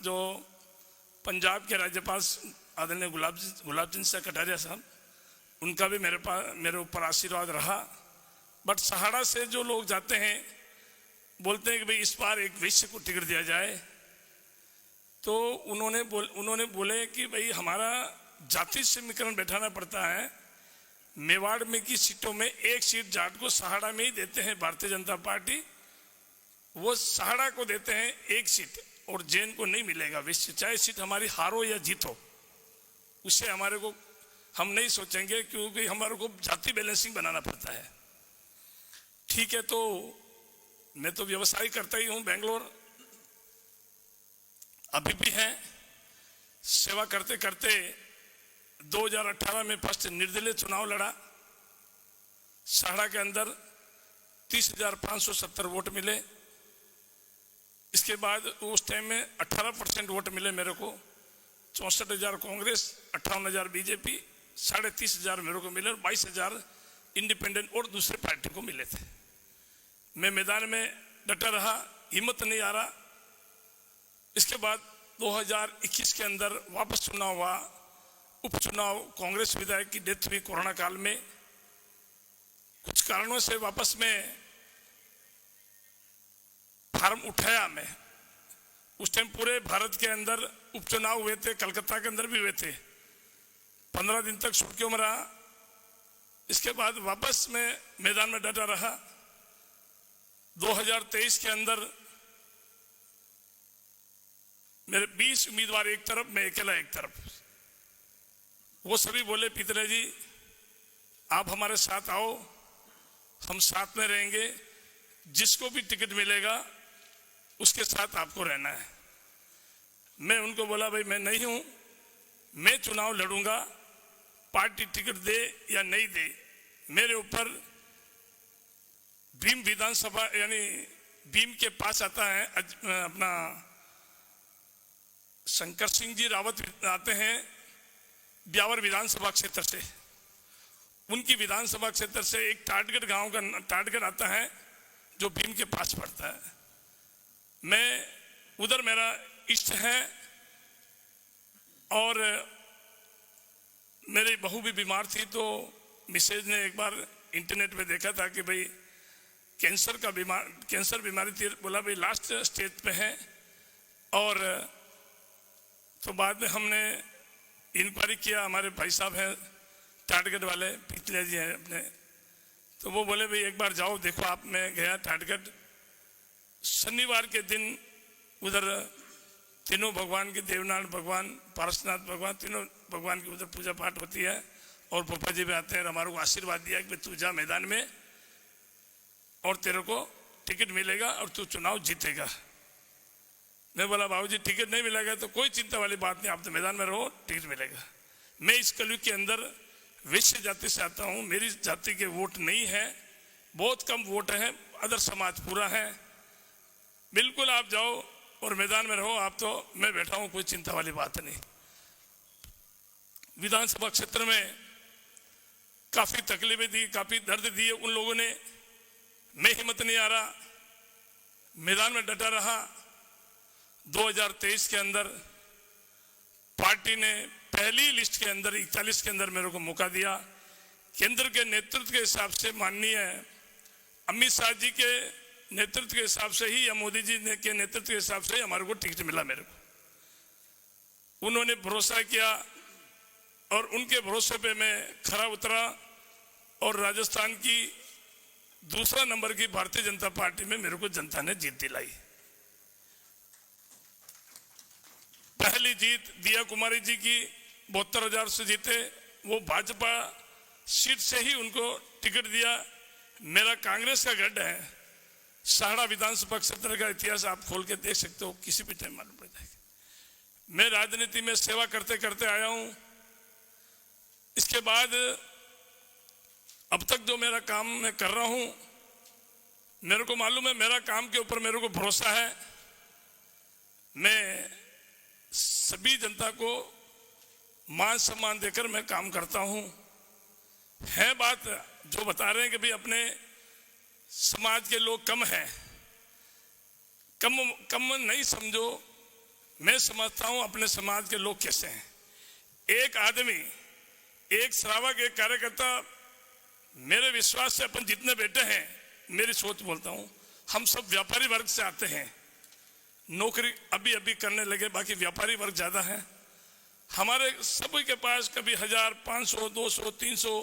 जो पंजाब के राज्यपाल आदरणीय गुलाब चंद सिंह कटारिया साहब, उनका भी मेरे ऊपर आशीर्वाद रहा। बट सहाड़ा से जो लोग जाते हैं बोलते हैं कि भाई इस बार एक वैश्य को टिकट दिया जाए, तो उन्होंने बोले कि भाई हमारा जाति समीकरण बैठाना पड़ता है। मेवाड़ में की सीटों में एक सीट जाट को सहाड़ा में ही देते हैं भारतीय जनता पार्टी, वो सहाड़ा को देते हैं एक सीट और जैन को नहीं मिलेगा वैश्य, चाहे सीट हमारी हारो या जीतो। उससे हमारे को हम नहीं सोचेंगे क्योंकि हमारे को जाति बैलेंसिंग बनाना पड़ता है। ठीक है, तो मैं तो व्यवसाय करता ही हूँ, बेंगलोर अभी भी है। सेवा करते करते 2018 में फर्स्ट निर्दलीय चुनाव लड़ा। सहाड़ा के अंदर 30,570 वोट मिले। इसके बाद उस टाइम में 18% वोट मिले मेरे को। 64,000 कांग्रेस, 58,000 बीजेपी, 30,500 मेरे को मिले और 22,000 इंडिपेंडेंट और दूसरे पार्टी को मिले थे। मैं मैदान में डटा रहा, हिम्मत नहीं आ रहा। इसके बाद 2021 के अंदर वापस चुनाव हुआ, उपचुनाव। कांग्रेस विधायक की डेथ हुई कोरोना काल में। कुछ कारणों से वापस में फार्म उठाया मैं। उस टाइम पूरे भारत के अंदर उपचुनाव हुए थे, कलकत्ता के अंदर भी हुए थे। 15 दिन तक सुर्खियों में रहा। इसके बाद वापस मैं मैदान में डटा रहा। 2023 के अंदर मेरे 20 उम्मीदवार एक तरफ, मैं अकेला एक तरफ। वो सभी बोले पितले जी आप हमारे साथ आओ, हम साथ में रहेंगे, जिसको भी टिकट मिलेगा उसके साथ आपको रहना है। मैं उनको बोला भाई मैं नहीं हूं, मैं चुनाव लड़ूंगा, पार्टी टिकट दे या नहीं दे, मेरे ऊपर भीम विधानसभा यानी भीम के पास आता है अपना शंकर सिंह जी रावत आते हैं ब्यावर विधानसभा क्षेत्र से। उनकी विधानसभा क्षेत्र से एक टाटगढ़ गांव का टाटगढ़ आता है जो भीम के पास पड़ता है। मैं उधर मेरा इष्ट है और मेरी बहू भी बीमार थी, तो मिसेज ने एक बार इंटरनेट पे देखा था कि भाई कैंसर बीमारी थी, बोला भाई लास्ट स्टेज पे है। और तो बाद में हमने इंक्वायरी किया, हमारे भाई साहब हैं टाटगढ़ वाले, पितले जी हैं अपने, तो वो बोले भाई एक बार जाओ देखो आप। मैं गया टाटगढ़, शनिवार के दिन उधर तीनों भगवान की, देवनारायण भगवान, पारसनाथ भगवान, तीनों भगवान की उधर पूजा पाठ होती है। और पापा जी भी आते हैं, हमारे को आशीर्वाद दिया कि तू जा मैदान में और तेरे को टिकट मिलेगा और तू चुनाव जीतेगा। मैं बोला बाबूजी टिकट नहीं मिलेगा तो कोई चिंता वाली बात नहीं, आप तो मैदान में रहो, टिकट मिलेगा। मैं इस कलयुग के अंदर वैश्य जाति से आता हूँ, मेरी जाति के वोट नहीं है, बहुत कम वोट है, अदर समाज पूरा है। बिल्कुल आप जाओ और मैदान में रहो, आप तो मैं बैठा हूँ, कोई चिंता वाली बात नहीं। विधानसभा क्षेत्र में काफी तकलीफें दी, काफी दर्द दिए उन लोगों ने, मैं हिम्मत नहीं आ रहा, मैदान में डटा रहा। 2023 के अंदर पार्टी ने पहली लिस्ट के अंदर 41 के अंदर मेरे को मौका दिया। केंद्र के नेतृत्व के हिसाब से, माननीय अमित शाह जी के नेतृत्व के हिसाब से ही या मोदी जी के नेतृत्व के हिसाब से ही हमारे को टिकट मिला। मेरे को उन्होंने भरोसा किया और उनके भरोसे पे मैं खरा उतरा और राजस्थान की दूसरा नंबर की भारतीय जनता पार्टी में मेरे को जनता ने जीत दिलाई। पहली जीत दिया कुमारी जी की 72,000 से जीते, वो भाजपा सीट से ही उनको टिकट दिया। मेरा कांग्रेस का गढ़ है, साहड़ा विधानसभा क्षेत्र का इतिहास आप खोल के देख सकते हो, किसी भी टाइम मालूम पड़ जाएगा। मैं राजनीति में सेवा करते करते आया हूं। इसके बाद अब तक जो मेरा काम मैं कर रहा हूं, मेरे को मालूम है, मेरा काम के ऊपर मेरे को भरोसा है। मैं सभी जनता को मान सम्मान देकर मैं काम करता हूं। है बात जो बता रहे हैं कि भाई अपने समाज के लोग कम हैं, कम नहीं समझो। मैं समझता हूं अपने समाज के लोग कैसे हैं। एक आदमी, एक श्रावक, एक कार्यकर्ता, मेरे विश्वास से अपन जितने बैठे हैं, मेरी सोच बोलता हूं, हम सब व्यापारी वर्ग से आते हैं। नौकरी अभी अभी करने लगे, बाकी व्यापारी वर्ग ज्यादा है। हमारे सभी के पास कभी 1000, 500, 200, 300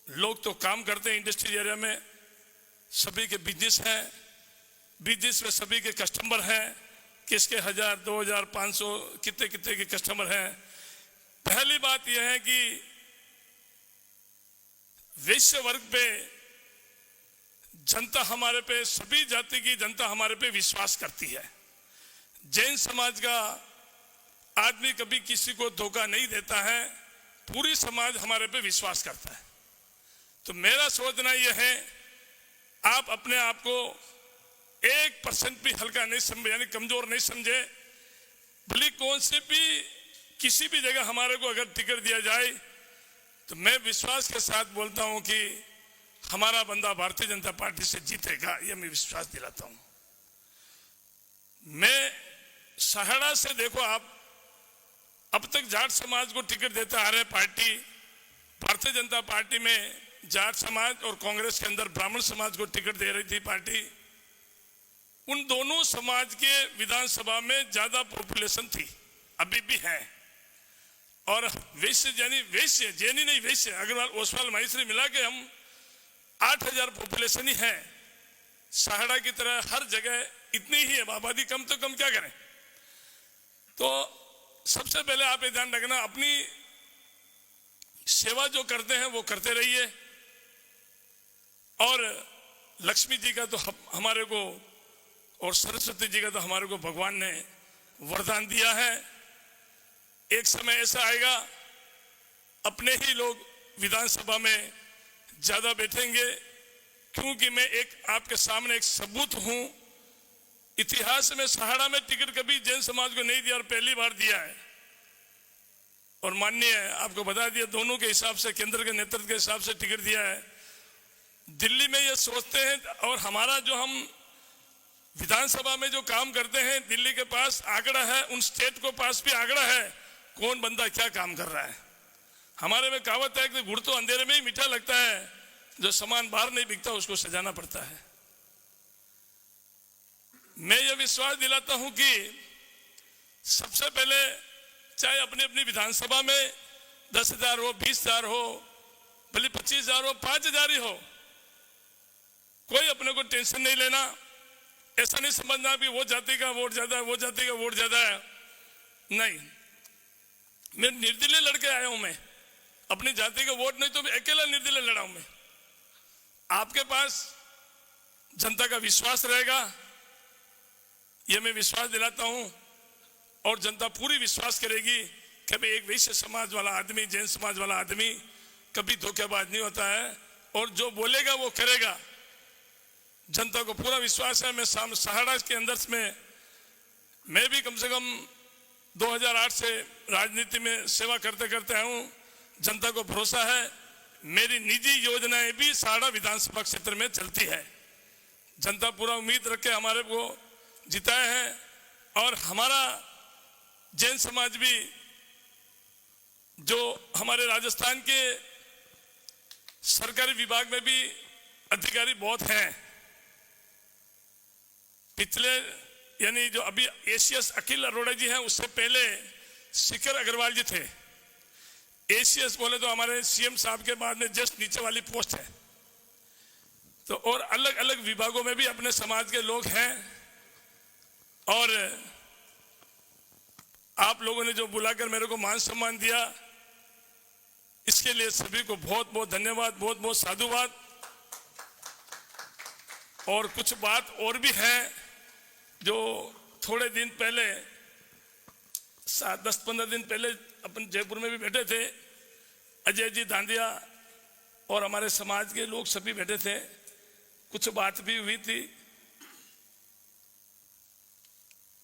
लोग तो काम करते हैं इंडस्ट्री एरिया में। सभी के बिजनेस है, बिजनेस में सभी के कस्टमर हैं। किसके 1000, 2000, 500 कितने कितने के कस्टमर हैं। पहली बात यह है कि वैश्य वर्ग पे जनता हमारे पे, सभी जाति की जनता हमारे पे विश्वास करती है। जैन समाज का आदमी कभी किसी को धोखा नहीं देता है, पूरी समाज हमारे पे विश्वास करता है। तो मेरा सोचना यह है, आप अपने आप को 1% भी हल्का नहीं समझे, यानी कमजोर नहीं समझे। भले कौन से भी किसी भी जगह हमारे को अगर टिकट दिया जाए, तो मैं विश्वास के साथ बोलता हूं कि हमारा बंदा भारतीय जनता पार्टी से जीतेगा, यह मैं विश्वास दिलाता हूं। मैं सहाड़ा से, देखो आप, अब तक जाट समाज को टिकट देता आ रहे पार्टी, भारतीय जनता पार्टी में जाट समाज और कांग्रेस के अंदर ब्राह्मण समाज को टिकट दे रही थी पार्टी। उन दोनों समाज के विधानसभा में ज्यादा पॉपुलेशन थी, अभी भी है। और वैश्य यानी वैश्य, जैनी नहीं वैश्य, अग्रवाल ओसवाल माहेश्वरी मिला के हम 8,000 पॉपुलेशन ही है। सहाड़ा की तरह हर जगह इतनी ही है, आबादी कम तो कम क्या करें। तो सबसे पहले आप ये ध्यान रखना, अपनी सेवा जो करते हैं वो करते रहिए। और लक्ष्मी जी का तो हमारे को और सरस्वती जी का तो हमारे को भगवान ने वरदान दिया है। एक समय ऐसा आएगा अपने ही लोग विधानसभा में ज्यादा बैठेंगे, क्योंकि मैं एक आपके सामने एक सबूत हूं। इतिहास में सहाड़ा में टिकट कभी जैन समाज को नहीं दिया और पहली बार दिया है। और माननीय आपको बता दिया, दोनों के हिसाब से, केंद्र के नेतृत्व के हिसाब से टिकट दिया है। दिल्ली में ये सोचते हैं, और हमारा जो हम विधानसभा में जो काम करते हैं, दिल्ली के पास आंकड़ा है, उन स्टेट को पास भी आंकड़ा है कौन बंदा क्या काम कर रहा है। हमारे में कहावत है कि गुड़ तो अंधेरे में ही मीठा लगता है, जो सामान बाहर नहीं बिकता उसको सजाना पड़ता है। मैं ये विश्वास दिलाता हूं कि सबसे पहले चाहे अपनी अपनी विधानसभा में 10,000 हो, 20,000 हो, भले 25,000 हो, 5,000 ही हो, कोई अपने को टेंशन नहीं लेना। ऐसा नहीं समझना कि वो जाति का वोट ज्यादा है, वो जाति का वोट ज्यादा है। नहीं, मैं निर्दलीय लड़के आया हूं। मैं अपनी जाति का वोट नहीं तो मैं अकेला निर्दलीय लड़ा हूं। मैं आपके पास जनता का विश्वास रहेगा, यह मैं विश्वास दिलाता हूं। और जनता पूरी विश्वास करेगी कि भाई एक वैश्य समाज वाला आदमी, जैन समाज वाला आदमी कभी धोखेबाज नहीं होता है, और जो बोलेगा वो करेगा। जनता को पूरा विश्वास है। मैं सहाड़ा के अंदर में मैं भी कम से कम 2008 से राजनीति में सेवा करते करते आया हूं। जनता को भरोसा है, मेरी निजी योजनाएं भी सहाड़ा विधानसभा क्षेत्र में चलती है। जनता पूरा उम्मीद रख के हमारे को जिताए हैं। और हमारा जैन समाज भी, जो हमारे राजस्थान के सरकारी विभाग में भी अधिकारी बहुत हैं। पिछले यानी जो अभी एसीएस अखिल अरोड़ा जी हैं, उससे पहले शिखर अग्रवाल जी थे। एसीएस बोले तो हमारे सीएम साहब के बाद में जस्ट नीचे वाली पोस्ट है। तो और अलग अलग विभागों में भी अपने समाज के लोग हैं। और आप लोगों ने जो बुलाकर मेरे को मान सम्मान दिया, इसके लिए सभी को बहुत बहुत धन्यवाद, बहुत बहुत साधुवाद। और कुछ बात और भी है जो थोड़े दिन पहले 10-15 दिन पहले अपन जयपुर में भी बैठे थे। अजय जी दांडिया और हमारे समाज के लोग सभी बैठे थे। कुछ बात भी हुई थी,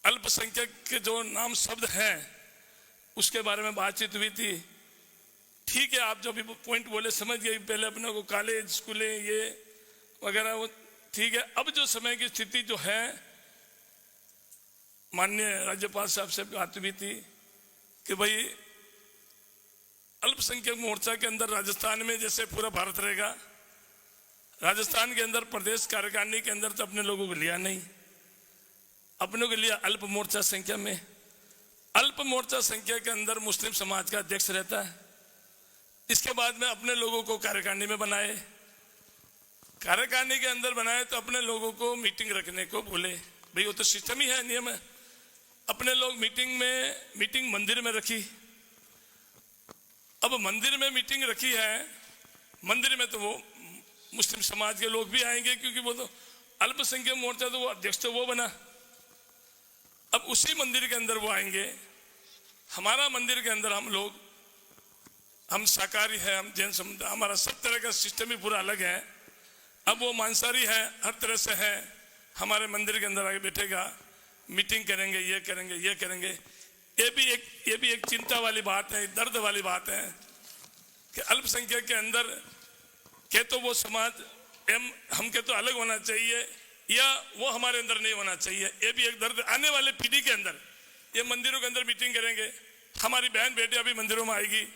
अल्पसंख्यक के जो नाम शब्द हैं उसके बारे में बातचीत हुई थी। ठीक है, आप जो भी पॉइंट बोले समझ गए। पहले अपने को कॉलेज स्कूलें ये वगैरह वो ठीक है। अब जो समय की स्थिति जो है, माननीय राज्यपाल साहब से बात हुई थी कि भाई अल्पसंख्यक मोर्चा के अंदर राजस्थान में जैसे पूरा भारत रहेगा, राजस्थान के अंदर प्रदेश कार्यकारिणी के अंदर तो अपने लोगों को लिया नहीं, अपने को लिया अल्प मोर्चा संख्या में। अल्प मोर्चा संख्या के अंदर मुस्लिम समाज का अध्यक्ष रहता है। इसके बाद में अपने लोगों को कार्यकारिणी में बनाए, कार्यकारिणी के अंदर बनाए तो अपने लोगों को मीटिंग रखने को बोले। भाई वो तो सिस्टम ही है, नियम है। अपने लोग मीटिंग मंदिर में रखी। अब मंदिर में मीटिंग रखी है, मंदिर में तो वो मुस्लिम समाज के लोग भी आएंगे, क्योंकि वो तो अल्पसंख्यक मोर्चा तो वो अध्यक्ष तो वो बना। अब उसी मंदिर के अंदर वो आएंगे। हमारा मंदिर के अंदर हम शाकाहारी है, हम जैन समुदाय, हमारा सब तरह का सिस्टम ही पूरा अलग है। अब वो मांसाहारी है, हर तरह से है। हमारे मंदिर के अंदर आके बैठेगा, मीटिंग करेंगे, ये करेंगे, ये करेंगे। ये भी एक चिंता वाली बात है, दर्द वाली बात है कि अल्पसंख्यक के अंदर के तो वो समाज हम के तो अलग होना चाहिए, या वो हमारे अंदर नहीं होना चाहिए। ये भी एक दर्द। आने वाले पीढ़ी के अंदर ये मंदिरों के अंदर मीटिंग करेंगे, हमारी बहन बेटियां भी मंदिरों में आएगी,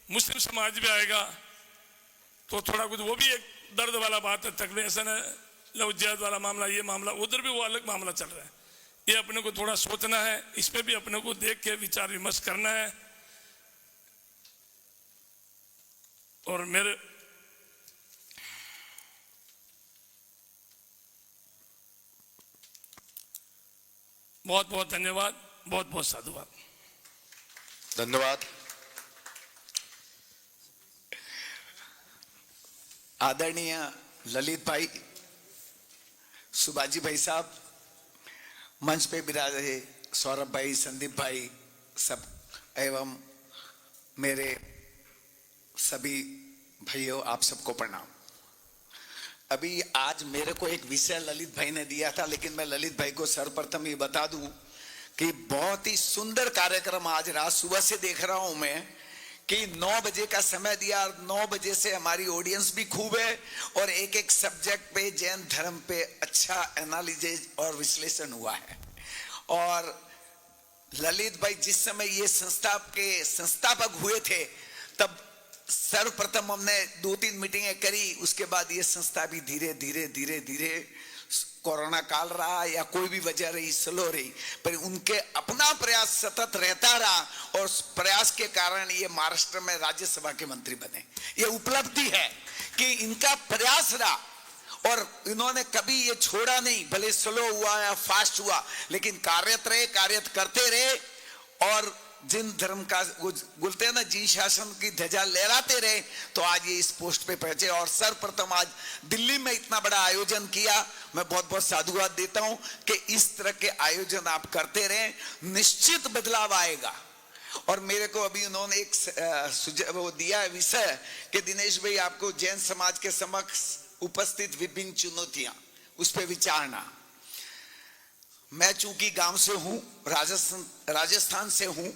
मुस्लिम समाज भी आएगा, तो थोड़ा कुछ वो भी एक दर्द वाला बात है। तकलीफ ऐसा न लवजियात वाला मामला, ये मामला, उधर भी वो अलग मामला चल रहा है। ये अपने को थोड़ा सोचना है, इस पे भी अपने को देख के विचार विमर्श करना है। और मेरे बहुत बहुत धन्यवाद, बहुत बहुत साधुवाद। धन्यवाद। आदरणीय ललित भाई, सुभाजी भाई साहब, मंच पे विराजे सौरभ भाई, संदीप भाई सब, एवं मेरे सभी भाइयों, आप सबको प्रणाम। अभी आज मेरे को एक विषय ललित भाई ने दिया था, लेकिन मैं ललित भाई को सर्वप्रथम ये बता दूं कि बहुत ही सुंदर कार्यक्रम आज रात सुबह से देख रहा हूं मैं कि 9 बजे का समय दिया और 9 बजे से हमारी ऑडियंस भी खूब है और एक एक सब्जेक्ट पे, जैन धर्म पे अच्छा एनालिसिस और विश्लेषण हुआ है। और ललित भाई जिस समय ये संस्था के संस्थापक हुए थे तब सर्वप्रथम हमने 2-3 मीटिंगें करी, उसके बाद ये संस्था भी धीरे धीरे कोरोना काल रहा या कोई भी वजह रही, स्लो रही, पर उनके अपना प्रयास सतत रहता रहा और उस प्रयास के कारण ये महाराष्ट्र में राज्यसभा के मंत्री बने। ये उपलब्धि है कि इनका प्रयास रहा और इन्होंने कभी ये छोड़ा नहीं, भले स्लो हुआ या फास्ट हुआ, लेकिन कार्यरत रहे, कार्य करते रहे और जिन धर्म का बोलते हैं ना, जिन शासन की ध्वजा लहराते रहे, तो आज ये इस पोस्ट पे पहुंचे। और सर्वप्रथम आज दिल्ली में इतना बड़ा आयोजन किया, मैं बहुत बहुत साधुवाद देता हूं कि इस तरह के आयोजन आप करते रहे, निश्चित बदलाव आएगा। और मेरे को अभी उन्होंने एक वो दिया है विषय कि दिनेश भाई आपको जैन समाज के समक्ष उपस्थित विभिन्न चुनौतियां, उस पर विचारना। मैं चूंकि गांव से हूं, राजस्थान से हूं,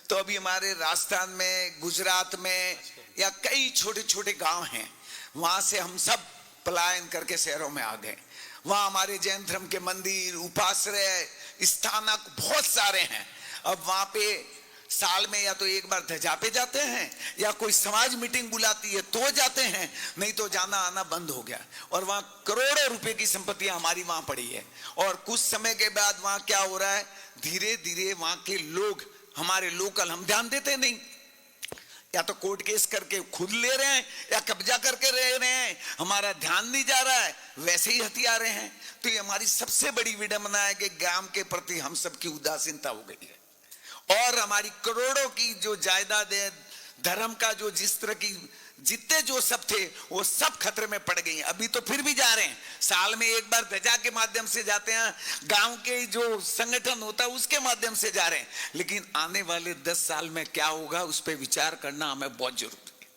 तो अभी हमारे राजस्थान में, गुजरात में या कई छोटे छोटे गांव हैं, वहां से हम सब पलायन करके शहरों में आ गए। वहां हमारे जैन धर्म के मंदिर, उपाश्रय, स्थानक बहुत सारे हैं। अब वहां पे साल में या तो एक बार ध्वजा पे जाते हैं या कोई समाज मीटिंग बुलाती है तो जाते हैं, नहीं तो जाना आना बंद हो गया। और वहां करोड़ों रुपए की संपत्तियां हमारी वहां पड़ी है। और कुछ समय के बाद वहां क्या हो रहा है, धीरे धीरे वहां के लोग, हमारे लोकल, हम ध्यान देते नहीं, या तो कोर्ट केस करके खुद ले रहे हैं या कब्जा करके रह रहे हैं, हमारा ध्यान नहीं जा रहा है, वैसे ही हथियारे हैं। तो ये हमारी सबसे बड़ी विडंबना है कि गांव के प्रति हम सबकी उदासीनता हो गई है और हमारी करोड़ों की जो जायदाद है, धर्म का जो जिस तरह की जितने जो सब थे वो सब खतरे में पड़ गई हैं। अभी तो फिर भी जा रहे हैं, साल में एक बार ध्वजा के माध्यम से जाते हैं, गांव के जो संगठन होता है उसके माध्यम से जा रहे हैं, लेकिन आने वाले 10 साल में क्या होगा उस पर विचार करना हमें बहुत जरूरी है।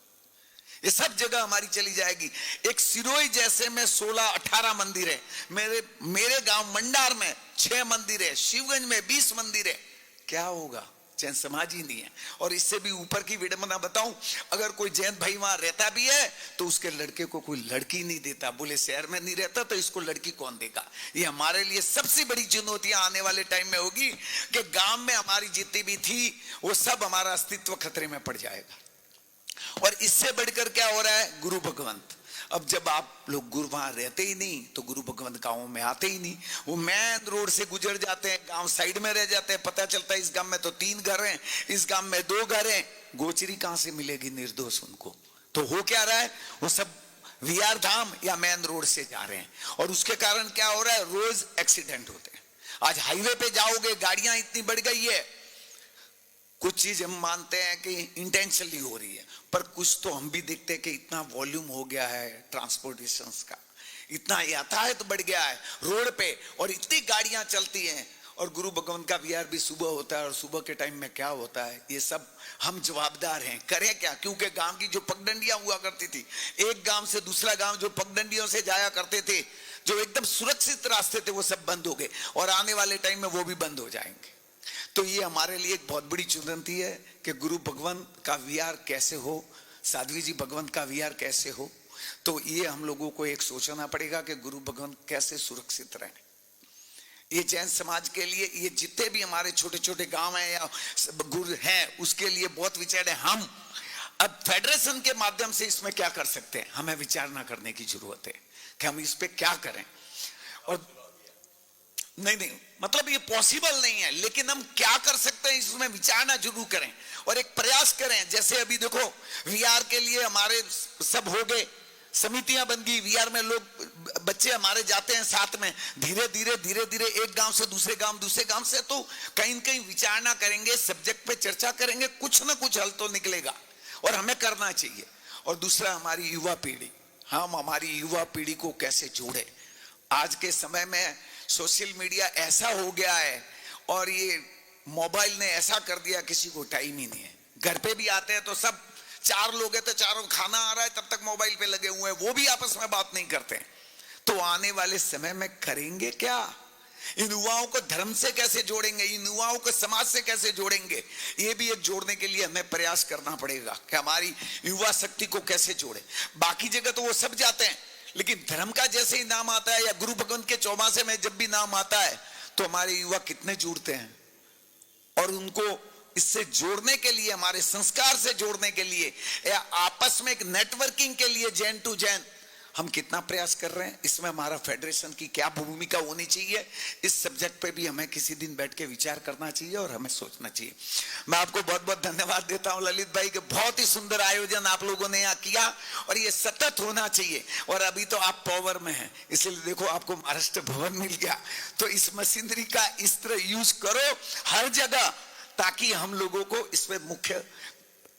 ये सब जगह हमारी चली जाएगी। एक सिरोही जैसे में 16-18 मंदिर है, मेरे गांव मंडार में 6 मंदिर है, शिवगंज में 20 मंदिर है, क्या होगा? जैन समाज ही नहीं है। और इससे भी ऊपर की विडंबना बताऊं, अगर कोई जैन भाई वहां रहता भी है तो उसके लड़के को कोई लड़की नहीं देता, बोले शहर में नहीं रहता तो इसको लड़की कौन देगा। ये हमारे लिए सबसे बड़ी चुनौतियां आने वाले टाइम में होगी कि गांव में हमारी जितनी भी थी वो सब हमारा अस्तित्व खतरे में पड़ जाएगा। और इससे बढ़कर क्या हो रहा है, गुरु भगवंत। अब जब आप लोग गुरु वहां रहते ही नहीं तो गुरु भगवंत गांवों में आते ही नहीं, वो मेन रोड से गुजर जाते हैं, गांव साइड में रह जाते हैं, पता चलता है इस गांव में तो 3 घर हैं, इस गांव में 2 घर हैं, गोचरी कहां से मिलेगी निर्दोष उनको। तो हो क्या रहा है, वो सब विहार धाम या मेन रोड से जा रहे हैं और उसके कारण क्या हो रहा है, रोज एक्सीडेंट होते हैं। आज हाईवे पे जाओगे, गाड़ियां इतनी बढ़ गई है, कुछ चीज हम मानते हैं कि इंटेंशनली हो रही है, पर कुछ तो हम भी देखते हैं कि इतना वॉल्यूम हो गया है ट्रांसपोर्टेशन का, इतना यातायात बढ़ गया है रोड पे और इतनी गाड़ियां चलती हैं। और गुरु भगवंत का विहार भी सुबह होता है और सुबह के टाइम में क्या होता है, ये सब हम जवाबदार हैं, करें क्या। क्योंकि गांव की जो पगडंडियां हुआ करती थी, एक गांव से दूसरा गांव जो पगडंडियों से जाया करते थे, जो एकदम सुरक्षित रास्ते थे, वो सब बंद हो गए और आने वाले टाइम में वो भी बंद हो जाएंगे। तो ये हमारे लिए एक बहुत बड़ी चुनौती है कि गुरु भगवंत का विहार कैसे हो, साध्वी जी भगवंत का विहार कैसे हो। तो ये हम लोगों को एक सोचना पड़ेगा कि गुरु भगवंत कैसे सुरक्षित रहें। ये जैन समाज के लिए, ये जितने भी हमारे छोटे छोटे गांव हैं या गुरु हैं, उसके लिए बहुत विचार है। हम अब फेडरेशन के माध्यम से इसमें क्या कर सकते हैं, हमें विचारना करने की जरूरत है कि हम इस पे क्या करें। और नहीं, मतलब ये पॉसिबल नहीं है, लेकिन हम क्या कर सकते हैं इसमें विचारना जरूर करें और एक प्रयास करें। जैसे अभी देखो वीआर के लिए हमारे सब हो गए, समितियां बन गई, वीआर में लोग बच्चे हमारे जाते हैं साथ में, धीरे धीरे एक गांव से दूसरे गांव से, तो कहीं न कहीं विचारना करेंगे, सब्जेक्ट पे चर्चा करेंगे, कुछ ना कुछ हल तो निकलेगा और हमें करना चाहिए। और दूसरा हमारी युवा पीढ़ी, हम हमारी युवा पीढ़ी को कैसे जोड़े। आज के समय में सोशल मीडिया ऐसा हो गया है और ये मोबाइल ने ऐसा कर दिया किसी को टाइम ही नहीं है। घर पे भी आते हैं तो सब 4 लोग हैं तो चारों खाना आ रहा है तब तक मोबाइल पे लगे हुए हैं, वो भी आपस में बात नहीं करते। तो आने वाले समय में करेंगे क्या? इन युवाओं को धर्म से कैसे जोड़ेंगे, इन युवाओं को समाज से कैसे जोड़ेंगे, ये भी एक जोड़ने के लिए हमें प्रयास करना पड़ेगा कि हमारी युवा शक्ति को कैसे जोड़े। बाकी जगह तो वो सब जाते हैं, लेकिन धर्म का जैसे ही नाम आता है या गुरु भगवंत के चौमासे में जब भी नाम आता है तो हमारे युवा कितने जुड़ते हैं। और उनको इससे जोड़ने के लिए, हमारे संस्कार से जोड़ने के लिए या आपस में एक नेटवर्किंग के लिए जैन टू जैन हम कितना प्रयास कर रहे हैं। इसमें हमारा फेडरेशन की क्या भूमिका होनी चाहिए, इस सब्जेक्ट पे भी हमें किसी दिन बैठ के विचार करना चाहिए और हमें सोचना चाहिए। मैं आपको बहुत बहुत धन्यवाद देता हूं ललित भाई के, बहुत ही सुंदर आयोजन आप लोगों ने यहाँ किया और ये सतत होना चाहिए। और अभी तो आप पावर में हैं, इसलिए देखो आपको महाराष्ट्र भवन मिल गया, तो इस मशीनरी का इस तरह यूज करो हर जगह, ताकि हम लोगों को इसमें मुख्य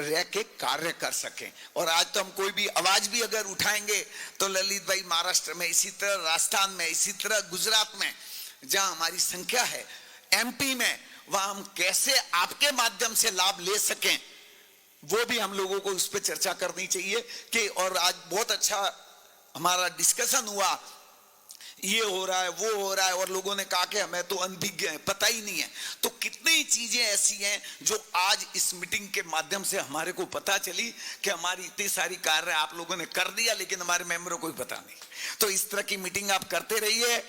रह के कार्य कर सकें। और आज तो हम कोई भी आवाज भी अगर उठाएंगे तो ललित भाई महाराष्ट्र में, इसी तरह राजस्थान में, इसी तरह गुजरात में जहां हमारी संख्या है, एमपी में, वहां हम कैसे आपके माध्यम से लाभ ले सकें वो भी हम लोगों को उस पर चर्चा करनी चाहिए कि। और आज बहुत अच्छा हमारा डिस्कशन हुआ, ये हो रहा है वो हो रहा है, और लोगों ने कहा कि हमें तो अनभिज्ञ है, पता ही नहीं है। तो कितनी चीजें ऐसी हैं जो आज इस मीटिंग के माध्यम से हमारे को पता चली कि हमारी इतनी सारी कार्य आप लोगों ने कर दिया, लेकिन हमारे मेंबरों को भी पता नहीं। तो इस तरह की मीटिंग आप करते रहिए,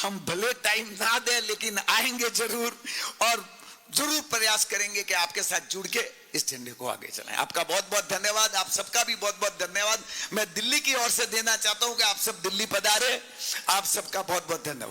हम भले टाइम ना दें लेकिन आएंगे जरूर और जरूर प्रयास करेंगे कि आपके साथ जुड़ के इस झंडे को आगे चलाएं। आपका बहुत बहुत धन्यवाद, आप सबका भी बहुत बहुत धन्यवाद। मैं दिल्ली की ओर से देना चाहता हूं कि आप सब दिल्ली पधारे। आप सबका बहुत बहुत धन्यवाद।